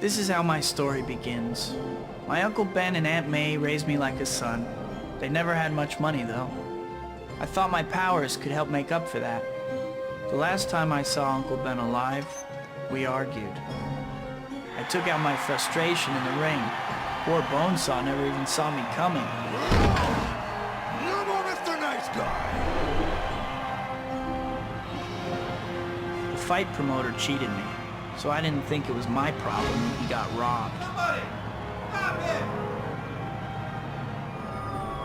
This is how my story begins. My Uncle Ben and Aunt May raised me like a son. They never had much money, though. I thought my powers could help make up for that. The last time I saw Uncle Ben alive, we argued. I took out my frustration in the ring. Poor Bonesaw never even saw me coming. No more Mr. Nice Guy! The fight promoter cheated me, so I didn't think it was my problem when he got robbed. Somebody! Stop him!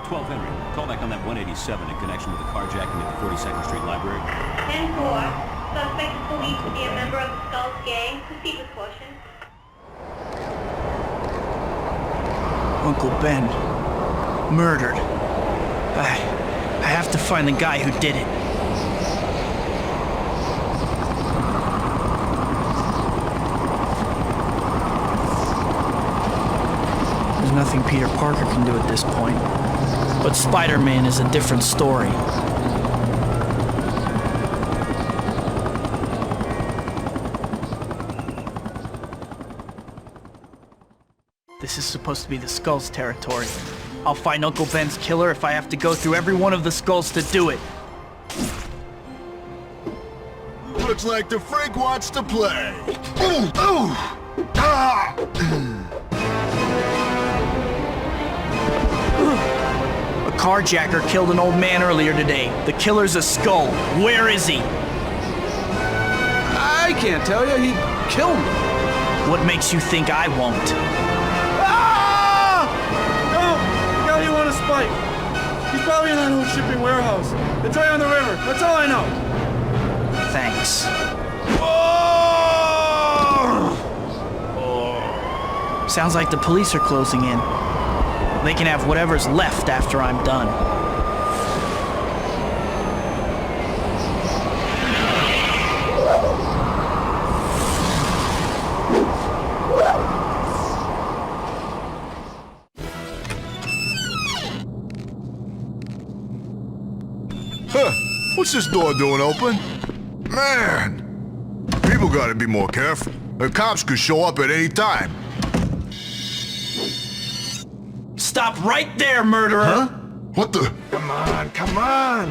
12 Henry, call back on that 187 in connection with the carjacking at the 42nd Street Library. 10-4. Suspect is believed to be a member of the Skulls gang. Proceed with caution. Uncle Ben. Murdered. I have to find the guy who did it. There's nothing Peter Parker can do at this point. But Spider-Man is a different story. This is supposed to be the Skulls territory. I'll find Uncle Ben's killer if I have to go through every one of the Skulls to do it. Looks like the freak wants to play. Ooh! Ooh! Ah! A carjacker killed an old man earlier today. The killer's a Skull. Where is he? I can't tell you. He killed me. What makes you think I won't? Ah! No! The guy you want to spike. He's probably in that old shipping warehouse. It's right on the river. That's all I know. Thanks. Sounds like the police are closing in. They can have whatever's left after I'm done. Huh. What's this door doing open? Man! People gotta be more careful. The cops could show up at any time. Stop right there, murderer! Huh? What the? Come on, come on!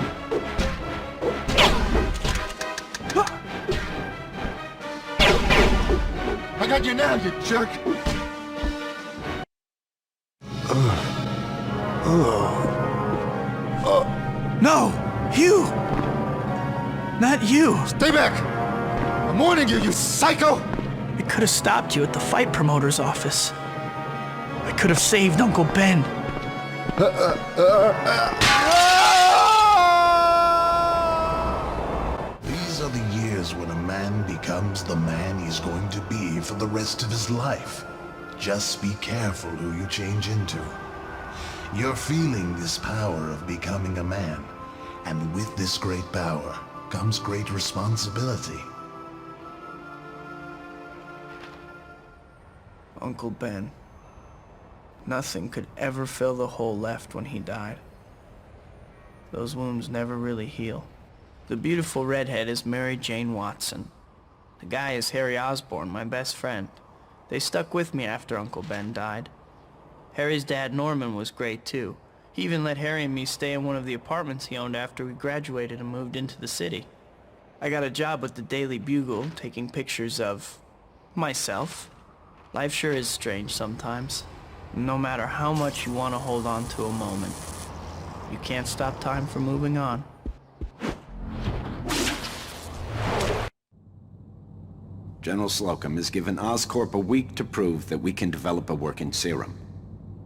I got you now, you jerk! No! You! Not you! Stay back! I'm warning you, you psycho! I could have stopped you at the fight promoter's office. I could have saved Uncle Ben. These are the years when a man becomes the man he's going to be for the rest of his life. Just be careful who you change into. You're feeling this power of becoming a man, and with this great power comes great responsibility. Uncle Ben. Nothing could ever fill the hole left when he died. Those wounds never really heal. The beautiful redhead is Mary Jane Watson. The guy is Harry Osborn, my best friend. They stuck with me after Uncle Ben died. Harry's dad, Norman, was great too. He even let Harry and me stay in one of the apartments he owned after we graduated and moved into the city. I got a job with the Daily Bugle, taking pictures of myself. Life sure is strange sometimes. No matter how much you want to hold on to a moment, you can't stop time from moving on. General Slocum has given Oscorp a week to prove that we can develop a working serum.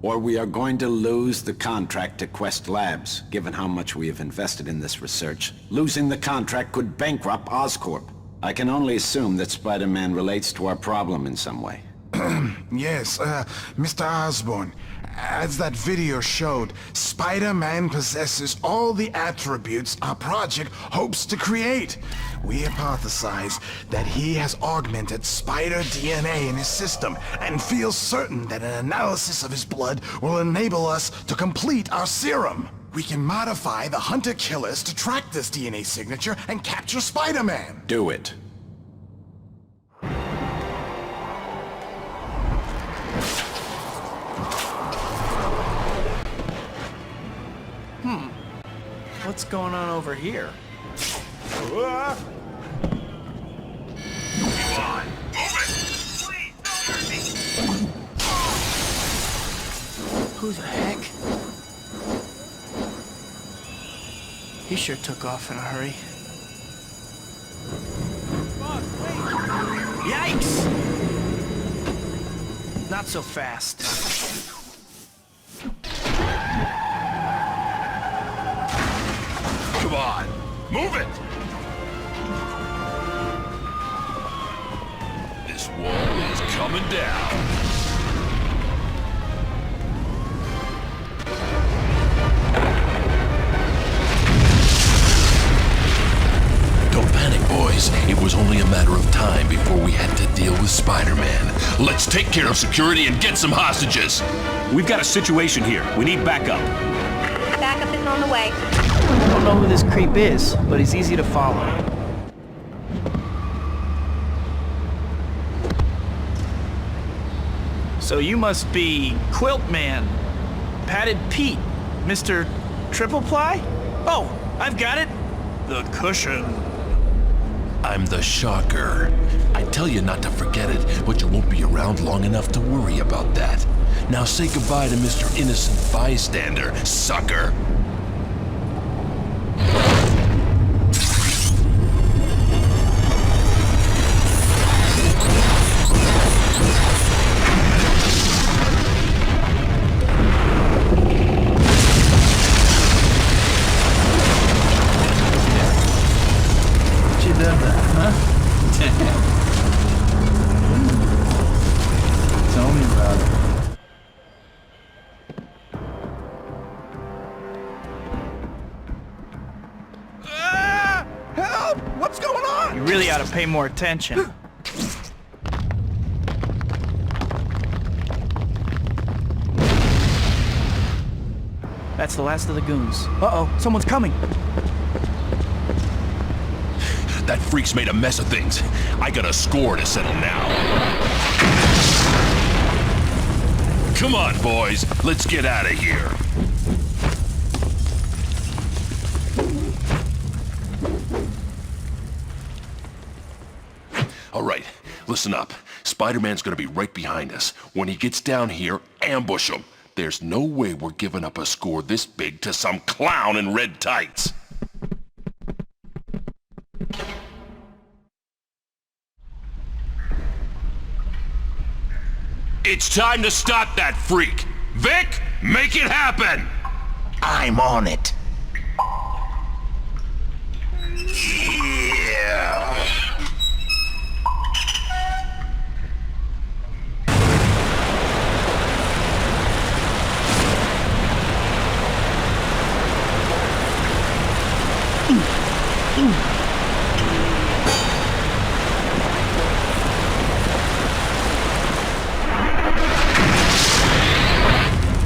Or we are going to lose the contract to Quest Labs, given how much we have invested in this research. Losing the contract could bankrupt Oscorp. I can only assume that Spider-Man relates to our problem in some way. Yes, Mr. Osborn, as that video showed, Spider-Man possesses all the attributes our project hopes to create. We hypothesize that he has augmented spider DNA in his system and feel certain that an analysis of his blood will enable us to complete our serum. We can modify the hunter-killers to track this DNA signature and capture Spider-Man. Do it. What's going on over here? Who the heck? He sure took off in a hurry. Yikes! Not so fast. Come on, move it! This wall is coming down. Don't panic, boys. It was only a matter of time before we had to deal with Spider-Man. Let's take care of security and get some hostages. We've got a situation here. We need backup. Backup is on the way. I don't know who this creep is, but he's easy to follow. So you must be Quilt Man, Padded Pete, Mr. Triple Ply? Oh, I've got it. The cushion. I'm the Shocker. I tell you not to forget it, but you won't be around long enough to worry about that. Now say goodbye to Mr. Innocent Bystander, sucker. Tell me about it. Help! What's going on? You really ought to pay more attention. That's the last of the goons. Uh-oh, someone's coming. That freak's made a mess of things. I got a score to settle now. Come on, boys. Let's get out of here. All right, listen up. Spider-Man's gonna be right behind us. When he gets down here, ambush him. There's no way we're giving up a score this big to some clown in red tights. It's time to stop that freak! Vic, make it happen! I'm on it.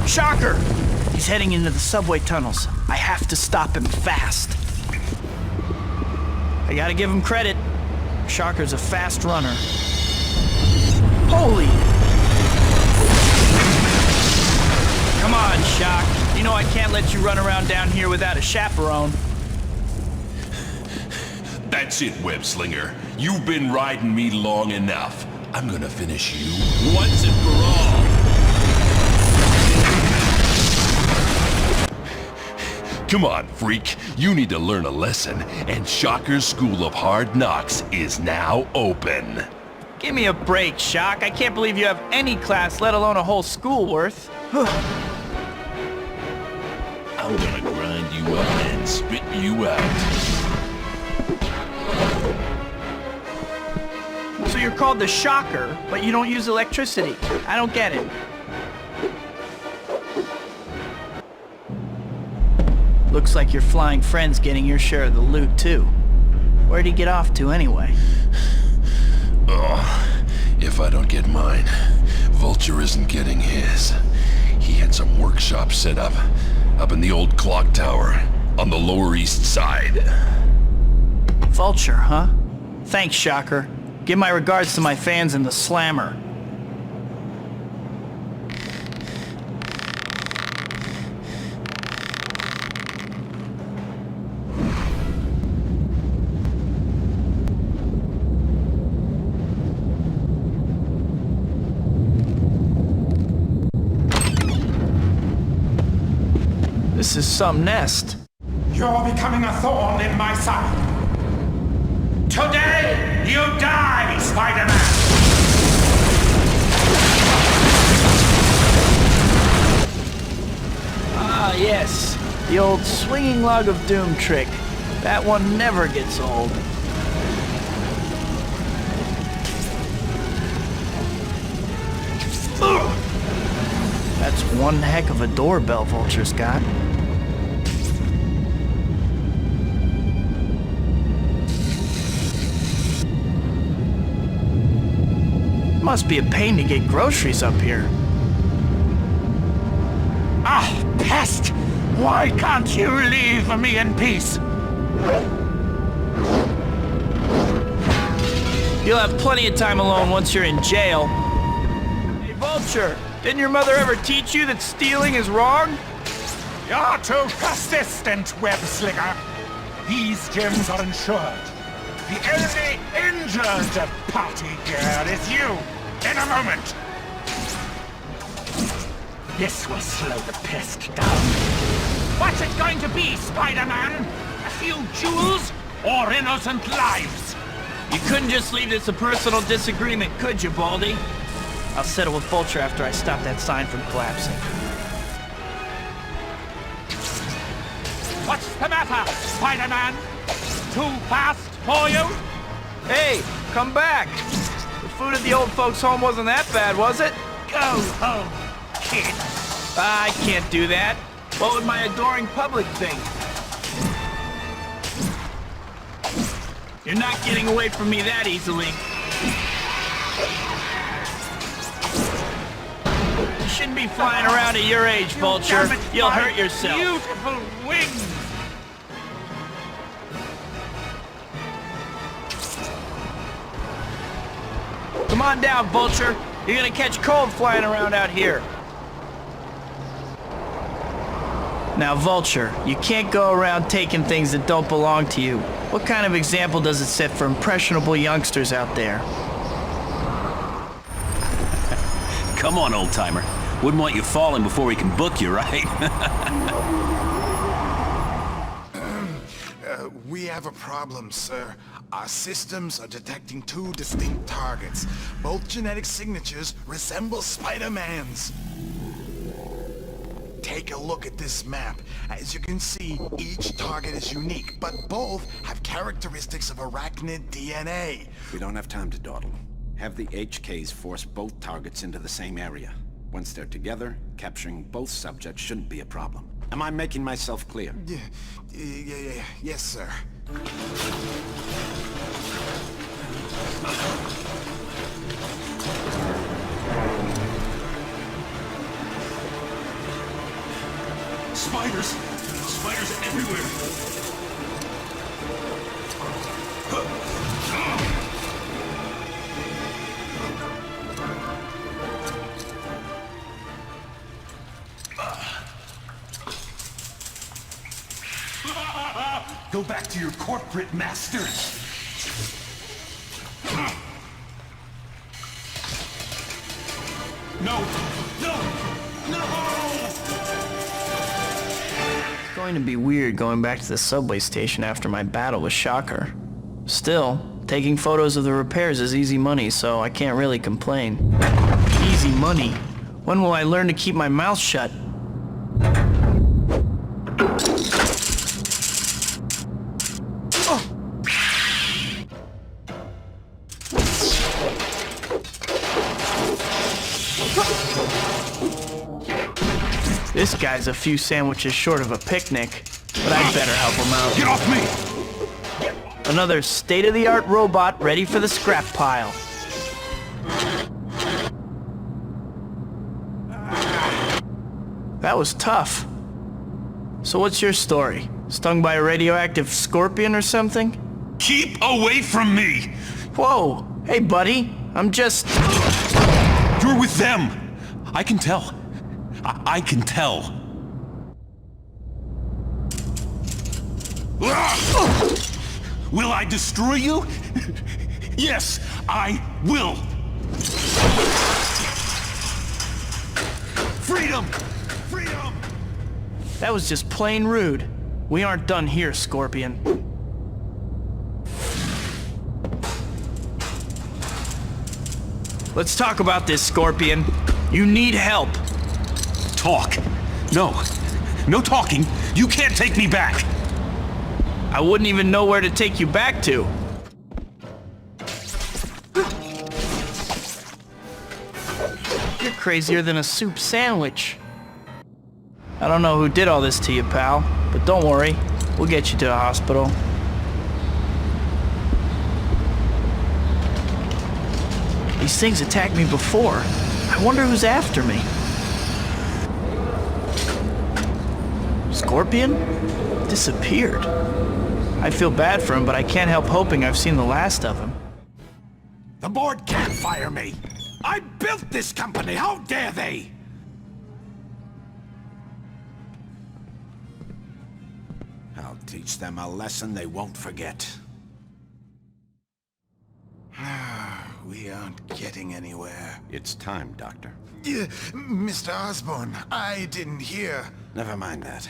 Shocker! He's heading into the subway tunnels. I have to stop him fast. I gotta give him credit. Shocker's a fast runner. Holy! Come on, Shock. You know I can't let you run around down here without a chaperone. That's it, Web Slinger. You've been riding me long enough. I'm gonna finish you once and for all. Come on, freak. You need to learn a lesson, and Shocker's School of Hard Knocks is now open. Give me a break, Shock. I can't believe you have any class, let alone a whole school worth. I'm gonna grind you up and spit you out. So you're called the Shocker, but you don't use electricity. I don't get it. Looks like your flying friend's getting your share of the loot, too. Where'd he get off to, anyway? Oh, if I don't get mine, Vulture isn't getting his. He had some workshop set up in the old clock tower on the Lower East Side. Vulture, huh? Thanks, Shocker. Give my regards to my fans in the Slammer. This is some nest. You're becoming a thorn in my side. Today, you die, Spider-Man! Ah, yes. The old swinging log of doom trick. That one never gets old. That's one heck of a doorbell Vulture's got. Must be a pain to get groceries up here. Ah, pest! Why can't you leave me in peace? You'll have plenty of time alone once you're in jail. Hey, Vulture, didn't your mother ever teach you that stealing is wrong? You're too persistent, web slinger. These gems are insured. The only injured party girl is you. In a moment. This will slow the pest down. What's it going to be, Spider-Man? A few jewels or innocent lives? You couldn't just leave this a personal disagreement, could you, Baldy? I'll settle with Vulture after I stop that sign from collapsing. What's the matter, Spider-Man? Too fast for you? Hey, come back! The food at the old folks' home wasn't that bad, was it? Go home, kid. I can't do that. What would my adoring public think? You're not getting away from me that easily. You shouldn't be flying around at your age, Vulture. You'll hurt yourself. Beautiful wings. Come on down, Vulture. You're gonna catch cold flying around out here. Now, Vulture, you can't go around taking things that don't belong to you. What kind of example does it set for impressionable youngsters out there? Come on, old-timer. Wouldn't want you falling before we can book you, right? We have a problem, sir. Our systems are detecting two distinct targets. Both genetic signatures resemble Spider-Man's. Take a look at this map. As you can see, each target is unique, but both have characteristics of arachnid DNA. We don't have time to dawdle. Have the HKs force both targets into the same area. Once they're together, capturing both subjects shouldn't be a problem. Am I making myself clear? Yes, sir. Spiders! Spiders everywhere! Go back to your corporate masters! No! No! No! It's going to be weird going back to the subway station after my battle with Shocker. Still, taking photos of the repairs is easy money, so I can't really complain. Easy money? When will I learn to keep my mouth shut? This guy's a few sandwiches short of a picnic, but I'd better help him out. Get off me! Another state-of-the-art robot ready for the scrap pile. That was tough. So what's your story? Stung by a radioactive scorpion or something? Keep away from me! Whoa! Hey, buddy. I'm just... You're with them! I can tell. I can tell. Will I destroy you? Yes, I will! Freedom! Freedom! That was just plain rude. We aren't done here, Scorpion. Let's talk about this, Scorpion. You need help. Talk. No. No talking. You can't take me back. I wouldn't even know where to take you back to. You're crazier than a soup sandwich. I don't know who did all this to you, pal, but don't worry. We'll get you to a hospital. These things attacked me before. I wonder who's after me. Scorpion? Disappeared. I feel bad for him, but I can't help hoping I've seen the last of him. The board can't fire me! I built this company! How dare they! I'll teach them a lesson they won't forget. We aren't getting anywhere. It's time, Doctor. Mr. Osborn, I didn't hear. Never mind that.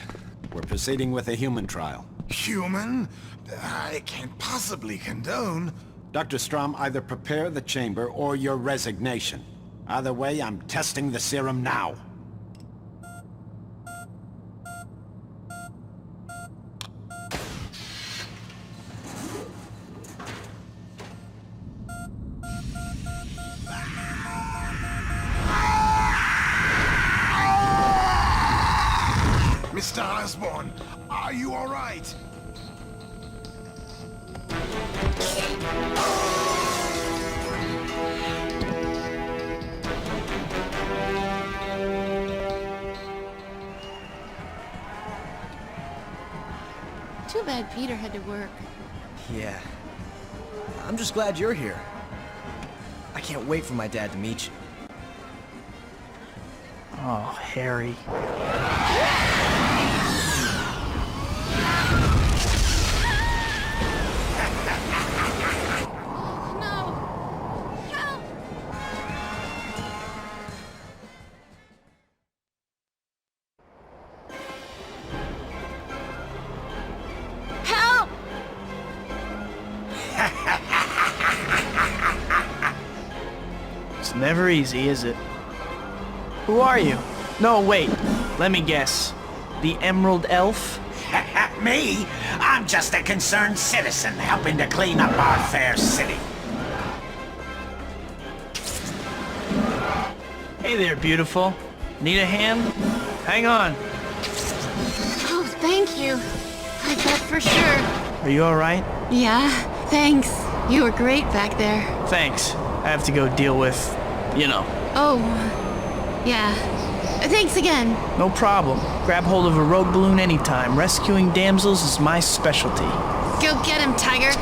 We're proceeding with a human trial. Human? I can't possibly condone. Dr. Strom, either prepare the chamber or your resignation. Either way, I'm testing the serum now. Mr. Osborn, are you all right? Too bad Peter had to work. Yeah. I'm just glad you're here. I can't wait for my dad to meet you. Oh, Harry. It's never easy, is it? Who are you? No, wait. Let me guess. The Emerald Elf? Me? I'm just a concerned citizen helping to clean up our fair city. Hey there, beautiful. Need a hand? Hang on. Oh, thank you. I thought for sure. Are you alright? Yeah, thanks. You were great back there. Thanks. I have to go deal with, you know. Oh, yeah. Thanks again. No problem. Grab hold of a rogue balloon anytime. Rescuing damsels is my specialty. Go get him, Tiger.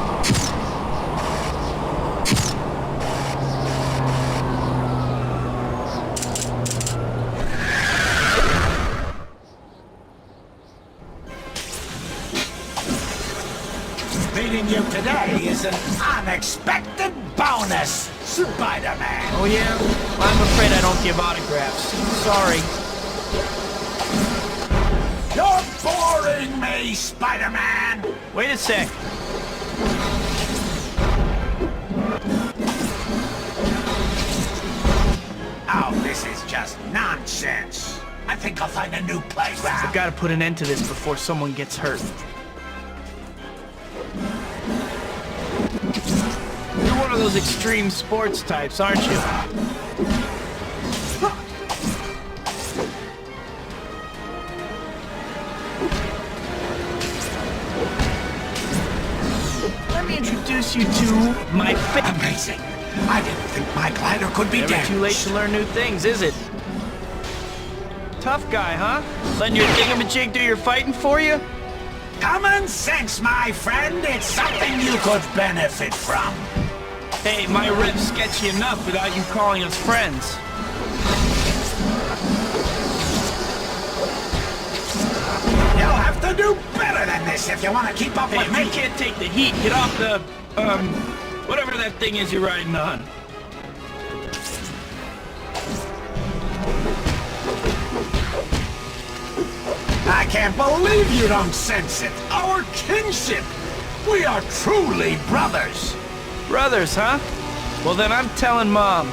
Meeting you today is an unexpected bonus, Spider-Man. Oh yeah? Well, I'm afraid I don't give autographs. Sorry. You're boring me, Spider-Man. Wait a sec. Oh, this is just nonsense. I think I'll find a new playground. I've got to put an end to this before someone gets hurt. You're one of those extreme sports types, aren't you? Let me introduce you to my Amazing. I didn't think my glider could be Never damaged. too late to learn new things, is it? Tough guy, huh? Letting your thingamajig do your fighting for you? Common sense, my friend. It's something you could benefit from. Hey, my rib's sketchy enough without you calling us friends. You'll have to do better than this if you want to keep up Hey, with me. you can't take the heat. Get off the, whatever that thing is you're riding on. I can't believe you don't sense it. Our kinship. We are truly brothers. Brothers, huh? Well, then I'm telling Mom.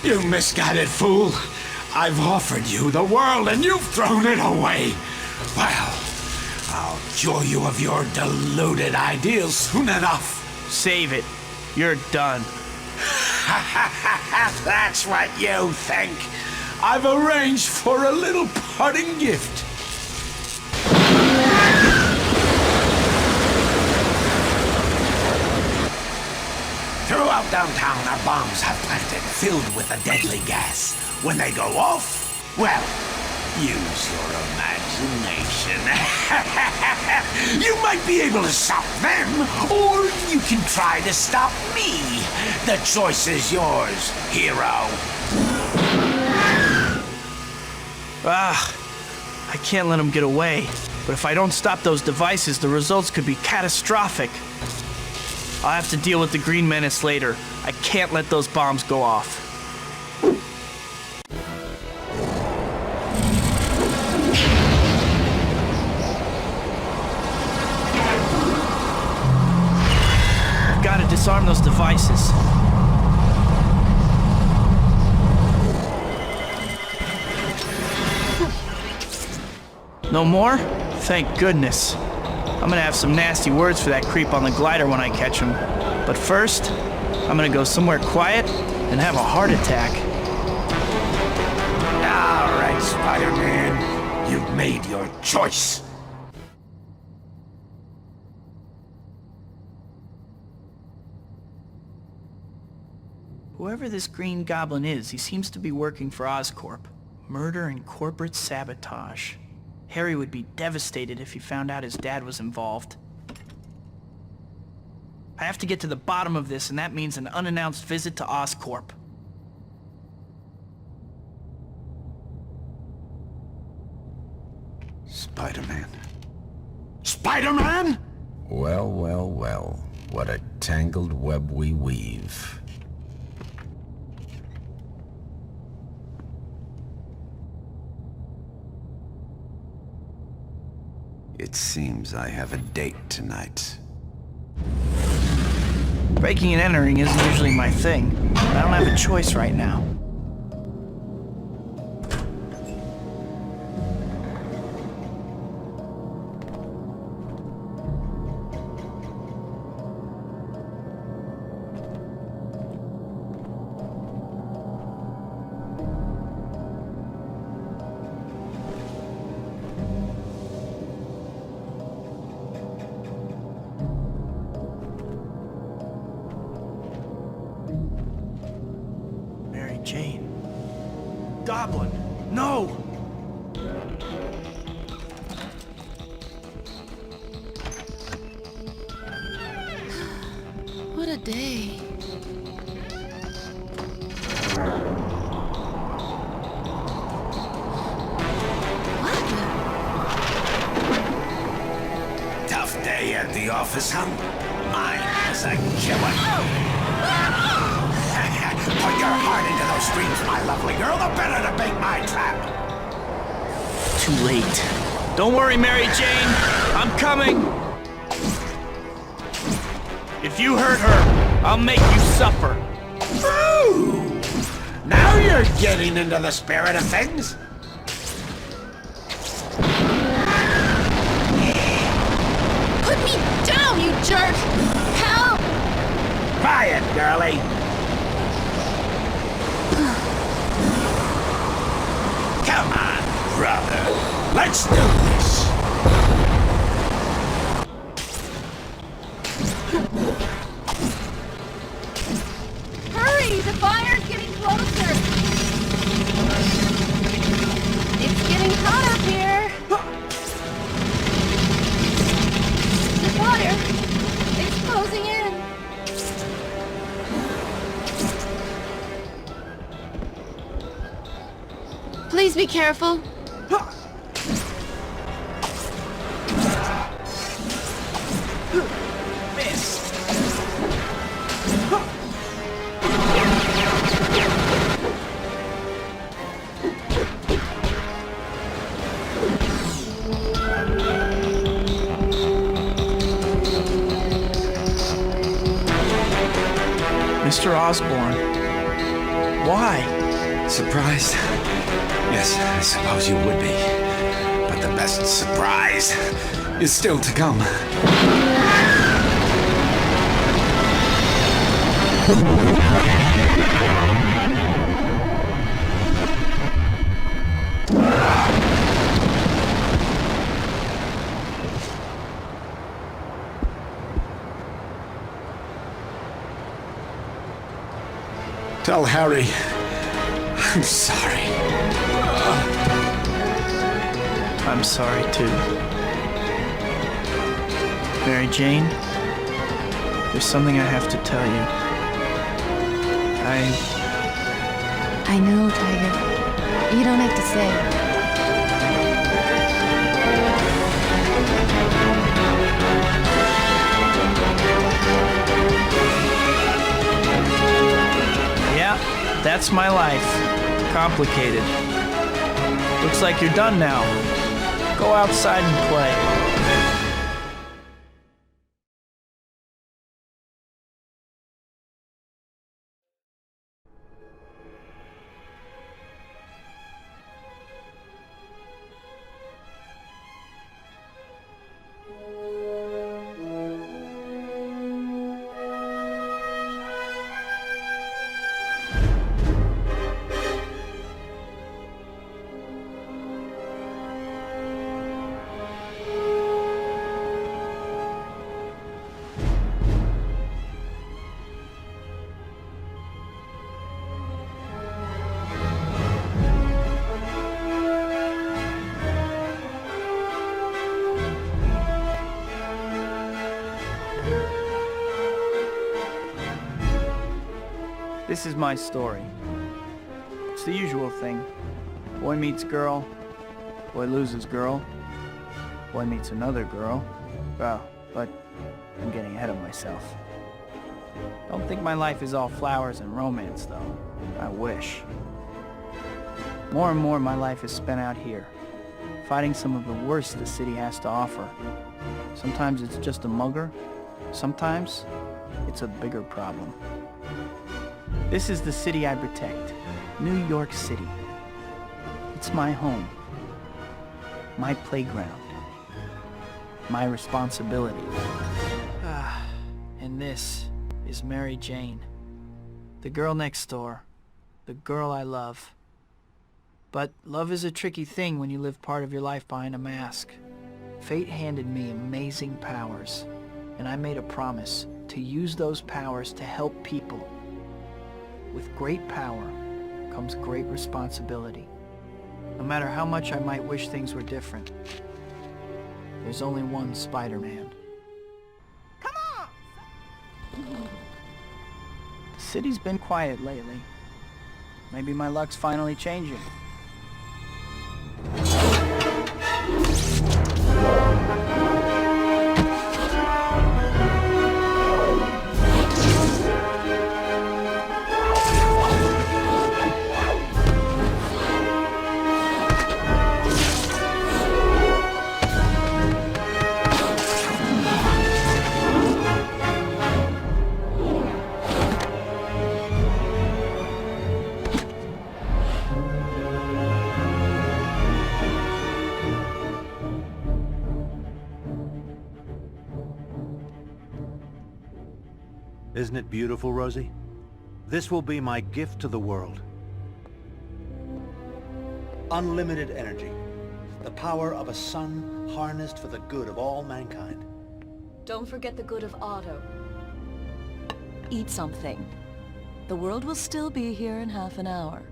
You misguided fool. I've offered you the world and you've thrown it away. Well, I'll cure you of your deluded ideals soon enough. Save it. You're done. That's what you think. I've arranged for a little parting gift. Throughout downtown are bombs have planted filled with a deadly gas. When they go off, well, use your imagination. You might be able to stop them, or you can try to stop me. The choice is yours, hero. I can't let them get away. But if I don't stop those devices, the results could be catastrophic. I'll have to deal with the Green Menace later. I can't let those bombs go off. Gotta disarm those devices. No more? Thank goodness. I'm gonna have some nasty words for that creep on the glider when I catch him. But first, I'm gonna go somewhere quiet and have a heart attack. All right, Spider-Man. You've made your choice. Whoever this Green Goblin is, he seems to be working for Oscorp. Murder and corporate sabotage. Harry would be devastated if he found out his dad was involved. I have to get to the bottom of this, and that means an unannounced visit to Oscorp. Spider-Man. Spider-Man? Well, well, well. What a tangled web we weave. It seems I have a date tonight. Breaking and entering isn't usually my thing, but I don't have a choice right now. Jane. Goblin! No! What a day. Tough day at the office, huh? Mine is a killer. Put your heart into those streams, my lovely girl, the better to bait my trap. Too late. Don't worry, Mary Jane. I'm coming. If you hurt her, I'll make you suffer. Ooh! Now you're getting into the spirit of things. Put me down, you jerk! Help! Quiet, girlie. Come on, brother. Let's do this. Hurry! The fire's getting closer! It's getting hot up here! The fire! It's closing in! Please be careful. Miss. Mr. Osborn. Why? Surprised? Yes, I suppose you would be. But the best surprise is still to come. Tell Harry I'm sorry. I'm sorry too. Mary Jane, there's something I have to tell you. I know, Tiger. You don't have to say. Yeah, that's my life. Complicated. Looks like you're done now. Go outside and play. This is my story. It's the usual thing. Boy meets girl, boy loses girl, boy meets another girl. Well, but I'm getting ahead of myself. Don't think my life is all flowers and romance, though. I wish. More and more my life is spent out here, fighting some of the worst the city has to offer. Sometimes it's just a mugger. Sometimes it's a bigger problem. This is the city I protect, New York City. It's my home, my playground, my responsibility. And this is Mary Jane, the girl next door, the girl I love. But love is a tricky thing when you live part of your life behind a mask. Fate handed me amazing powers, and I made a promise to use those powers to help people. With great power comes great responsibility. No matter how much I might wish things were different, there's only one Spider-Man. Come on! The city's been quiet lately. Maybe my luck's finally changing. Isn't it beautiful, Rosie? This will be my gift to the world. Unlimited energy. The power of a sun harnessed for the good of all mankind. Don't forget the good of Otto. Eat something. The world will still be here in half an hour.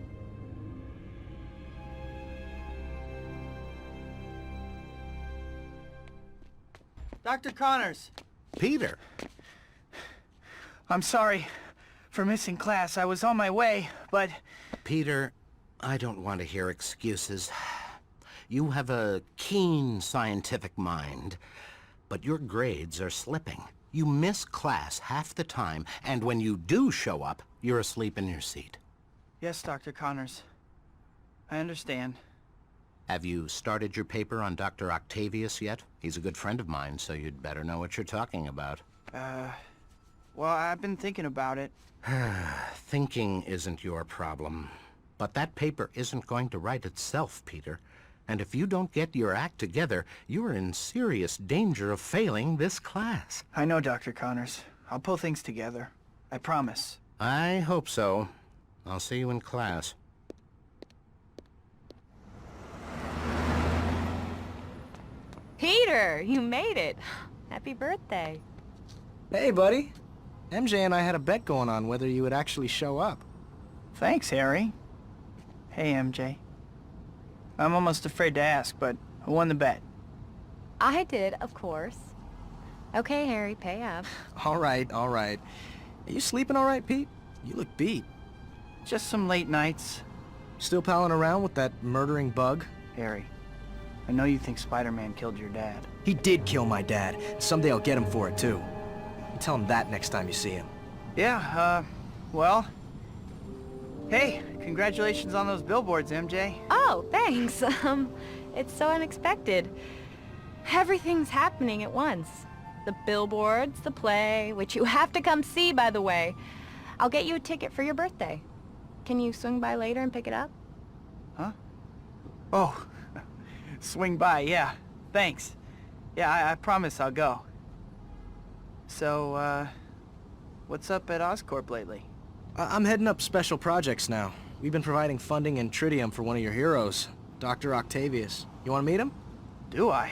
Dr. Connors! Peter! I'm sorry for missing class. I was on my way, but... Peter, I don't want to hear excuses. You have a keen scientific mind, but your grades are slipping. You miss class half the time, and when you do show up, you're asleep in your seat. Yes, Dr. Connors. I understand. Have you started your paper on Dr. Octavius yet? He's a good friend of mine, so you'd better know what you're talking about. Well, I've been thinking about it. Thinking isn't your problem. But that paper isn't going to write itself, Peter. And if you don't get your act together, you're in serious danger of failing this class. I know, Dr. Connors. I'll pull things together. I promise. I hope so. I'll see you in class. Peter, you made it. Happy birthday. Hey, buddy. MJ and I had a bet going on whether you would actually show up. Thanks, Harry. Hey, MJ. I'm almost afraid to ask, but who won the bet? I did, of course. Okay, Harry, pay up. All right, all right. Are you sleeping all right, Pete? You look beat. Just some late nights. Still palling around with that murdering bug? Harry, I know you think Spider-Man killed your dad. He did kill my dad. Someday I'll get him for it, too. You tell him that next time you see him. Yeah, well... Hey, congratulations on those billboards, MJ. Oh, thanks. It's so unexpected. Everything's happening at once. The billboards, the play, which you have to come see, by the way. I'll get you a ticket for your birthday. Can you swing by later and pick it up? Huh? Oh, swing by, yeah. Thanks. Yeah, I promise I'll go. So, what's up at Oscorp lately? I'm heading up special projects now. We've been providing funding and tritium for one of your heroes, Dr. Octavius. You want to meet him? Do I?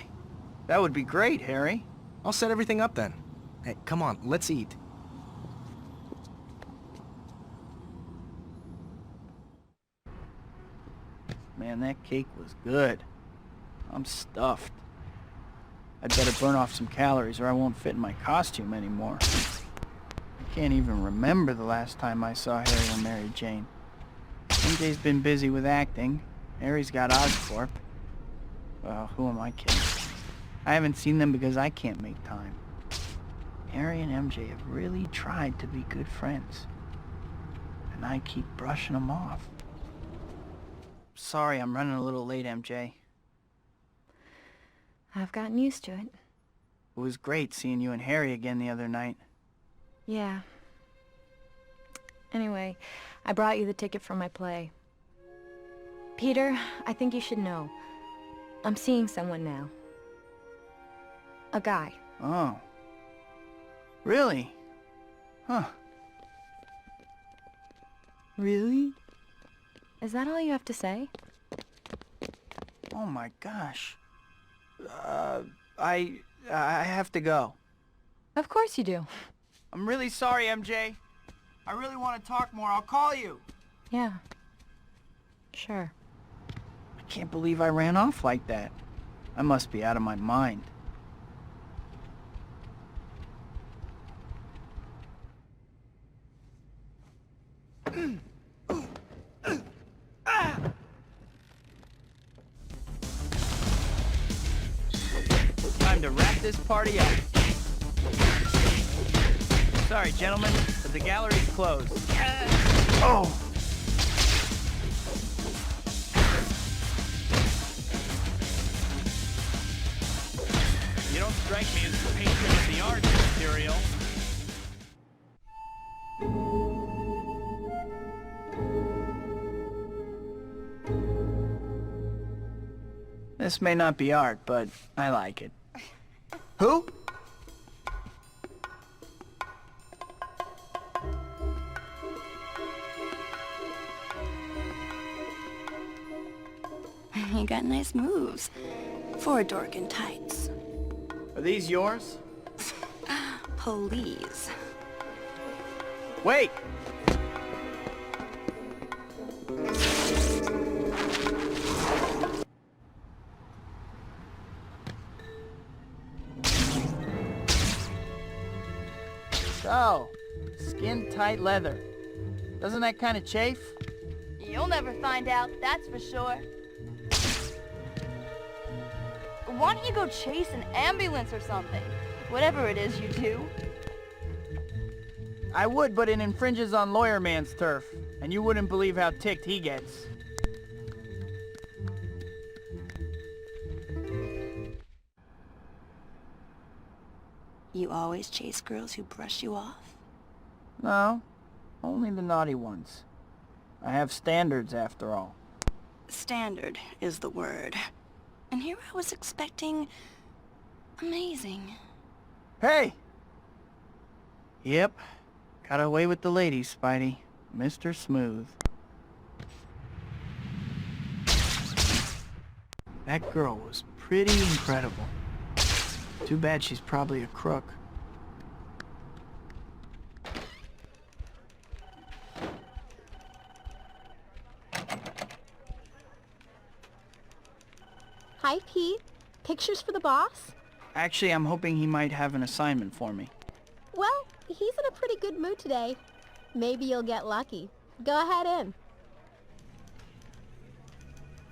That would be great, Harry. I'll set everything up then. Hey, come on, let's eat. Man, that cake was good. I'm stuffed. I'd better burn off some calories or I won't fit in my costume anymore. I can't even remember the last time I saw Harry or Mary Jane. MJ's been busy with acting. Harry's got Oscorp. Well, who am I kidding? I haven't seen them because I can't make time. Harry and MJ have really tried to be good friends. And I keep brushing them off. Sorry, I'm running a little late, MJ. I've gotten used to it. It was great seeing you and Harry again the other night. Yeah. Anyway, I brought you the ticket for my play. Peter, I think you should know. I'm seeing someone now. A guy. Oh. Really? Huh. Really? Is that all you have to say? Oh my gosh. I have to go. Of course you do. I'm really sorry, MJ. I really want to talk more. I'll call you. Yeah. Sure. I can't believe I ran off like that. I must be out of my mind. Time to wrap this party up. Sorry, gentlemen, but the gallery's closed. Oh! You don't strike me as the patron of the art material. This may not be art, but I like it. Who? You got nice moves for a dork in tights. Are these yours? Please. Wait! So, skin-tight leather. Doesn't that kind of chafe? You'll never find out, that's for sure. Why don't you go chase an ambulance or something? Whatever it is you do. I would, but it infringes on Lawyer Man's turf. And you wouldn't believe how ticked he gets. You always chase girls who brush you off? No, only the naughty ones. I have standards, after all. Standard is the word. And here I was expecting... amazing. Hey! Yep. Got away with the ladies, Spidey. Mr. Smooth. That girl was pretty incredible. Too bad she's probably a crook. Hi, Pete. Pictures for the boss? Actually, I'm hoping he might have an assignment for me. Well, he's in a pretty good mood today. Maybe you'll get lucky. Go ahead in.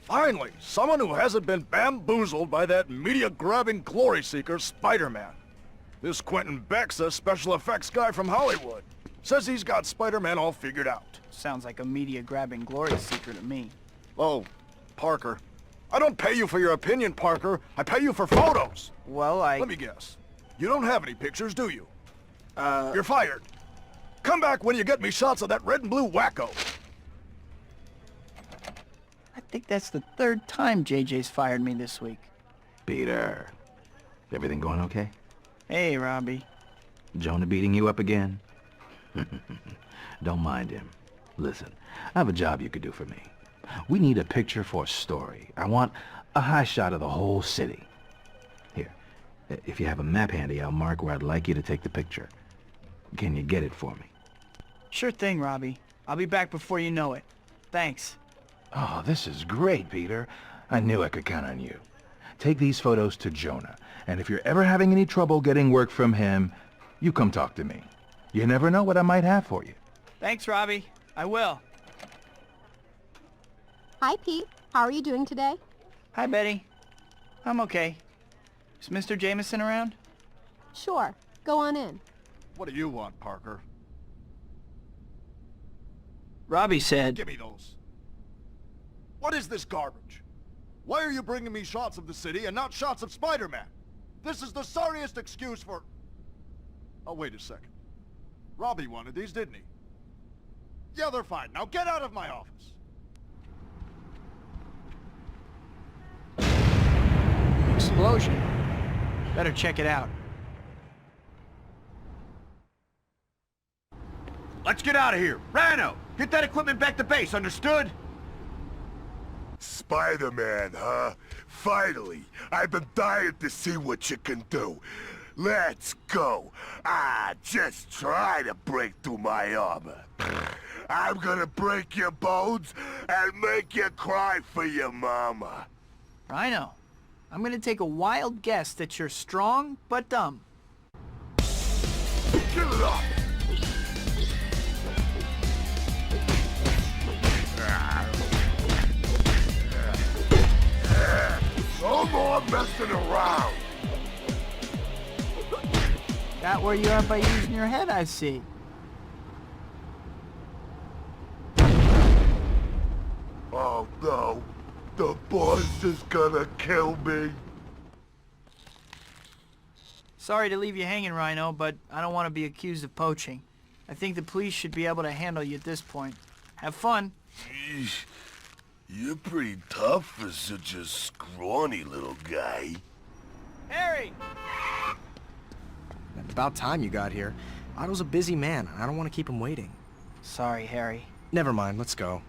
Finally, someone who hasn't been bamboozled by that media-grabbing glory-seeker Spider-Man. This Quentin Beck's a special effects guy from Hollywood. Says he's got Spider-Man all figured out. Sounds like a media-grabbing glory seeker to me. Oh, Parker. I don't pay you for your opinion, Parker. I pay you for photos. Well, Let me guess. You don't have any pictures, do you? You're fired. Come back when you get me shots of that red and blue wacko. I think that's the third time JJ's fired me this week. Peter, everything going okay? Hey, Robbie. Jonah beating you up again? Don't mind him. Listen, I have a job you could do for me. We need a picture for a story. I want a high shot of the whole city. Here, if you have a map handy, I'll mark where I'd like you to take the picture. Can you get it for me? Sure thing, Robbie. I'll be back before you know it. Thanks. Oh, this is great, Peter. I knew I could count on you. Take these photos to Jonah, and if you're ever having any trouble getting work from him, you come talk to me. You never know what I might have for you. Thanks, Robbie. I will. Hi, Pete. How are you doing today? Hi, Betty. I'm okay. Is Mr. Jameson around? Sure. Go on in. What do you want, Parker? Robbie said... Give me those. What is this garbage? Why are you bringing me shots of the city and not shots of Spider-Man? This is the sorriest excuse for... Oh, wait a second. Robbie wanted these, didn't he? Yeah, they're fine. Now get out of my office. Explosion. Better check it out. Let's get out of here. Rhino, get that equipment back to base, understood? Spider-Man, huh? Finally, I've been dying to see what you can do. Let's go. Just try to break through my armor. I'm gonna break your bones and make you cry for your mama. Rhino, I'm gonna take a wild guess that you're strong but dumb. Give it up! No more messing around! Got where you are by using your head, I see. Oh no, the boss is gonna kill me. Sorry to leave you hanging, Rhino, but I don't want to be accused of poaching. I think the police should be able to handle you at this point. Have fun. Jeez, you're pretty tough for such a scrawny little guy. Harry! About time you got here. Otto's a busy man. I don't want to keep him waiting. Sorry, Harry. Never mind, let's go.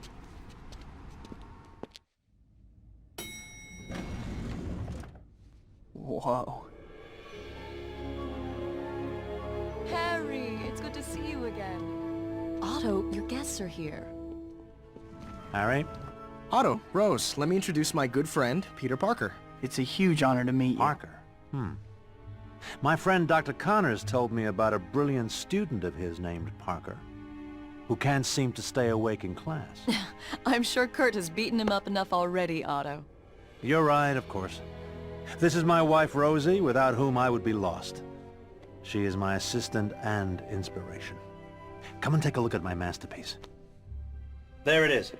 Whoa. Harry, it's good to see you again. Otto, your guests are here. Harry? Otto, Rose, let me introduce my good friend, Peter Parker. It's a huge honor to meet you. Parker? My friend Dr. Connors told me about a brilliant student of his named Parker, who can't seem to stay awake in class. I'm sure Kurt has beaten him up enough already, Otto. You're right, of course. This is my wife, Rosie, without whom I would be lost. She is my assistant and inspiration. Come and take a look at my masterpiece. There it is.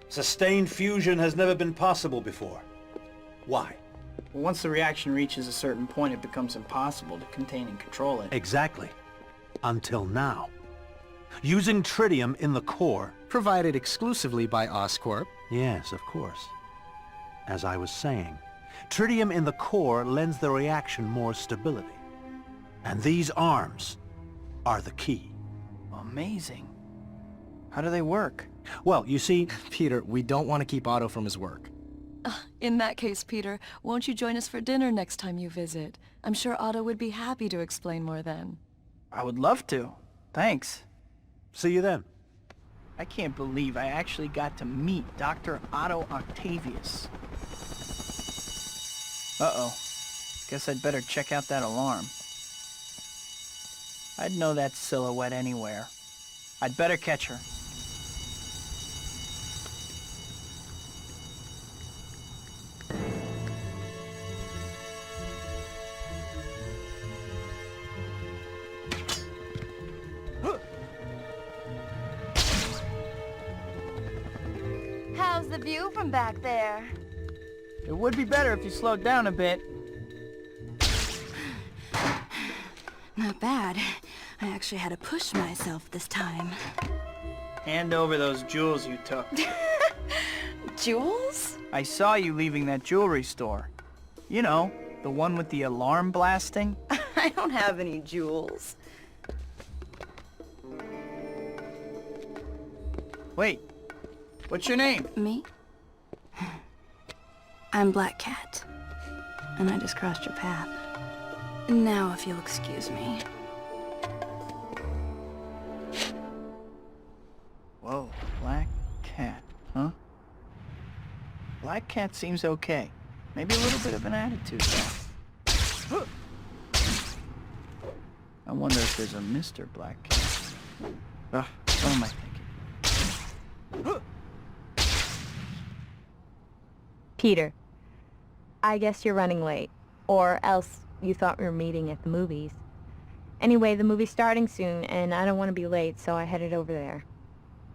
Sustained fusion has never been possible before. Why? Well, once the reaction reaches a certain point, it becomes impossible to contain and control it. Exactly. Until now. Using tritium in the core. Provided exclusively by Oscorp. Yes, of course. As I was saying, tritium in the core lends the reaction more stability. And these arms are the key. Amazing. How do they work? Well, you see... Peter, we don't want to keep Otto from his work. In that case, Peter, won't you join us for dinner next time you visit? I'm sure Otto would be happy to explain more then. I would love to. Thanks. See you then. I can't believe I actually got to meet Dr. Otto Octavius. Uh-oh. Guess I'd better check out that alarm. I'd know that silhouette anywhere. I'd better catch her. How's the view from back there? It would be better if you slowed down a bit. Not bad. I actually had to push myself this time. Hand over those jewels you took. Jewels? I saw you leaving that jewelry store. You know, the one with the alarm blasting. I don't have any jewels. Wait, what's your name? Me? I'm Black Cat. And I just crossed your path. Now, if you'll excuse me. Whoa, Black Cat, huh? Black Cat seems okay. Maybe a little bit of an attitude, though. I wonder if there's a Mr. Black Cat. Ugh, what am I thinking? Peter, I guess you're running late. Or else you thought we were meeting at the movies. Anyway, the movie's starting soon, and I don't want to be late, so I headed over there.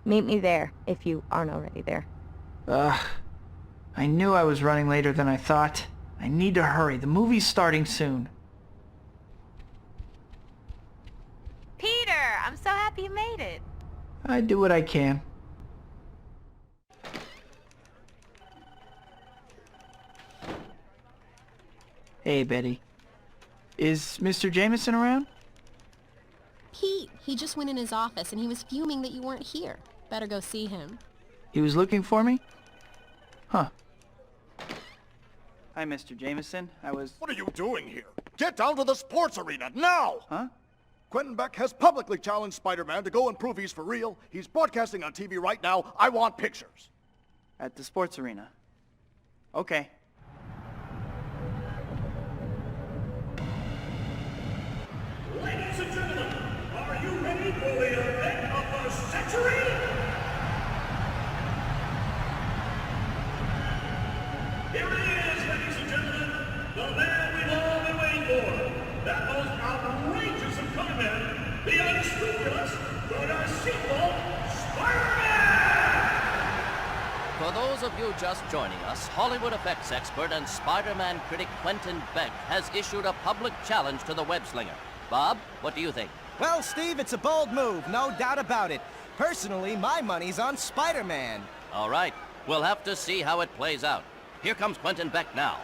Meet me there, if you aren't already there. I knew I was running later than I thought. I need to hurry. The movie's starting soon. Peter, I'm so happy you made it. I do what I can. Hey, Betty. Is Mr. Jameson around? Pete, he just went in his office and he was fuming that you weren't here. Better go see him. He was looking for me? Huh. Hi, Mr. Jameson. What are you doing here? Get down to the sports arena, now! Huh? Quentin Beck has publicly challenged Spider-Man to go and prove he's for real. He's broadcasting on TV right now. I want pictures. At the sports arena. Okay. Ladies and gentlemen, are you ready for the event of the century? Here he is, ladies and gentlemen, the man we've all been waiting for. That most outrageous of conmen, the unscrupulous, the deceitful Spider-Man! For those of you just joining us, Hollywood effects expert and Spider-Man critic Quentin Beck has issued a public challenge to the web-slinger. Bob, what do you think? Well, Steve, it's a bold move, no doubt about it. Personally, my money's on Spider-Man. All right, we'll have to see how it plays out. Here comes Quentin Beck now.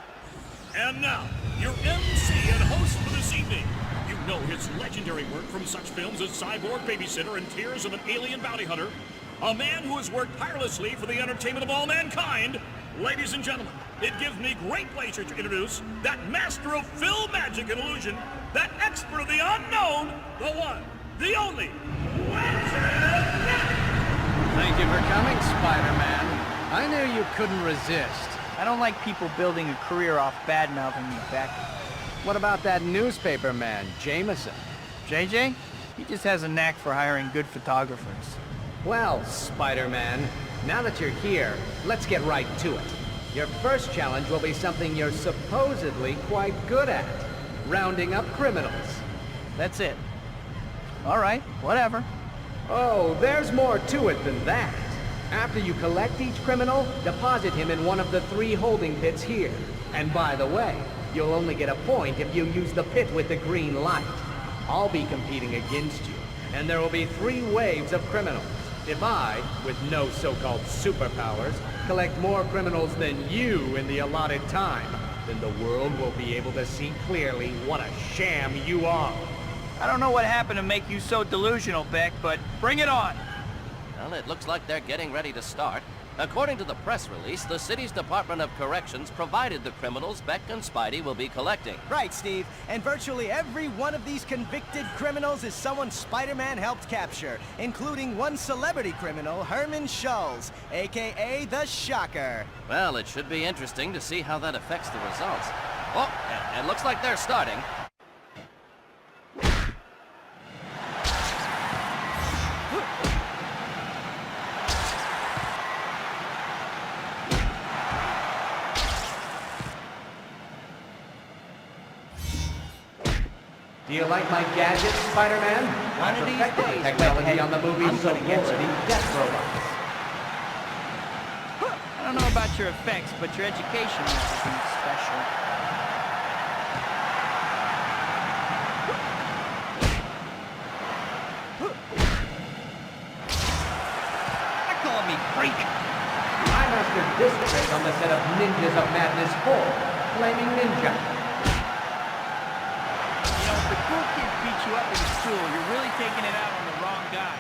And now, your MC and host for this evening. You know his legendary work from such films as Cyborg Babysitter and Tears of an Alien Bounty Hunter. A man who has worked tirelessly for the entertainment of all mankind. Ladies and gentlemen, it gives me great pleasure to introduce that master of film magic and illusion, that expert of the unknown, the one, the only, Quentin Beck! Thank you for coming, Spider-Man. I knew you couldn't resist. I don't like people building a career off bad-mouthing me, Beck. What about that newspaper man, Jameson? JJ? He just has a knack for hiring good photographers. Well, Spider-Man, now that you're here, let's get right to it. Your first challenge will be something you're supposedly quite good at. Rounding up criminals. That's it. All right, whatever. Oh, there's more to it than that. After you collect each criminal, deposit him in one of the 3 holding pits here. And by the way, you'll only get a point if you use the pit with the green light. I'll be competing against you, and there will be 3 waves of criminals. If I, with no so-called superpowers, collect more criminals than you in the allotted time, then the world will be able to see clearly what a sham you are. I don't know what happened to make you so delusional, Beck, but bring it on! Well, it looks like they're getting ready to start. According to the press release, the city's Department of Corrections provided the criminals Beck and Spidey will be collecting. Right, Steve. And virtually every one of these convicted criminals is someone Spider-Man helped capture, including one celebrity criminal, Herman Schulz, a.k.a. the Shocker. Well, it should be interesting to see how that affects the results. Oh, it looks like they're starting. Do you like my gadgets, Spider-Man? One of these days, technology on the movie so gonna get already death robots. I don't know about your effects, but your education is something special. They're calling me freak! I mastered this trick on the set of Ninjas of Madness 4, Flaming Ninja. If the cool kids beat you up in school, you're really taking it out on the wrong guy.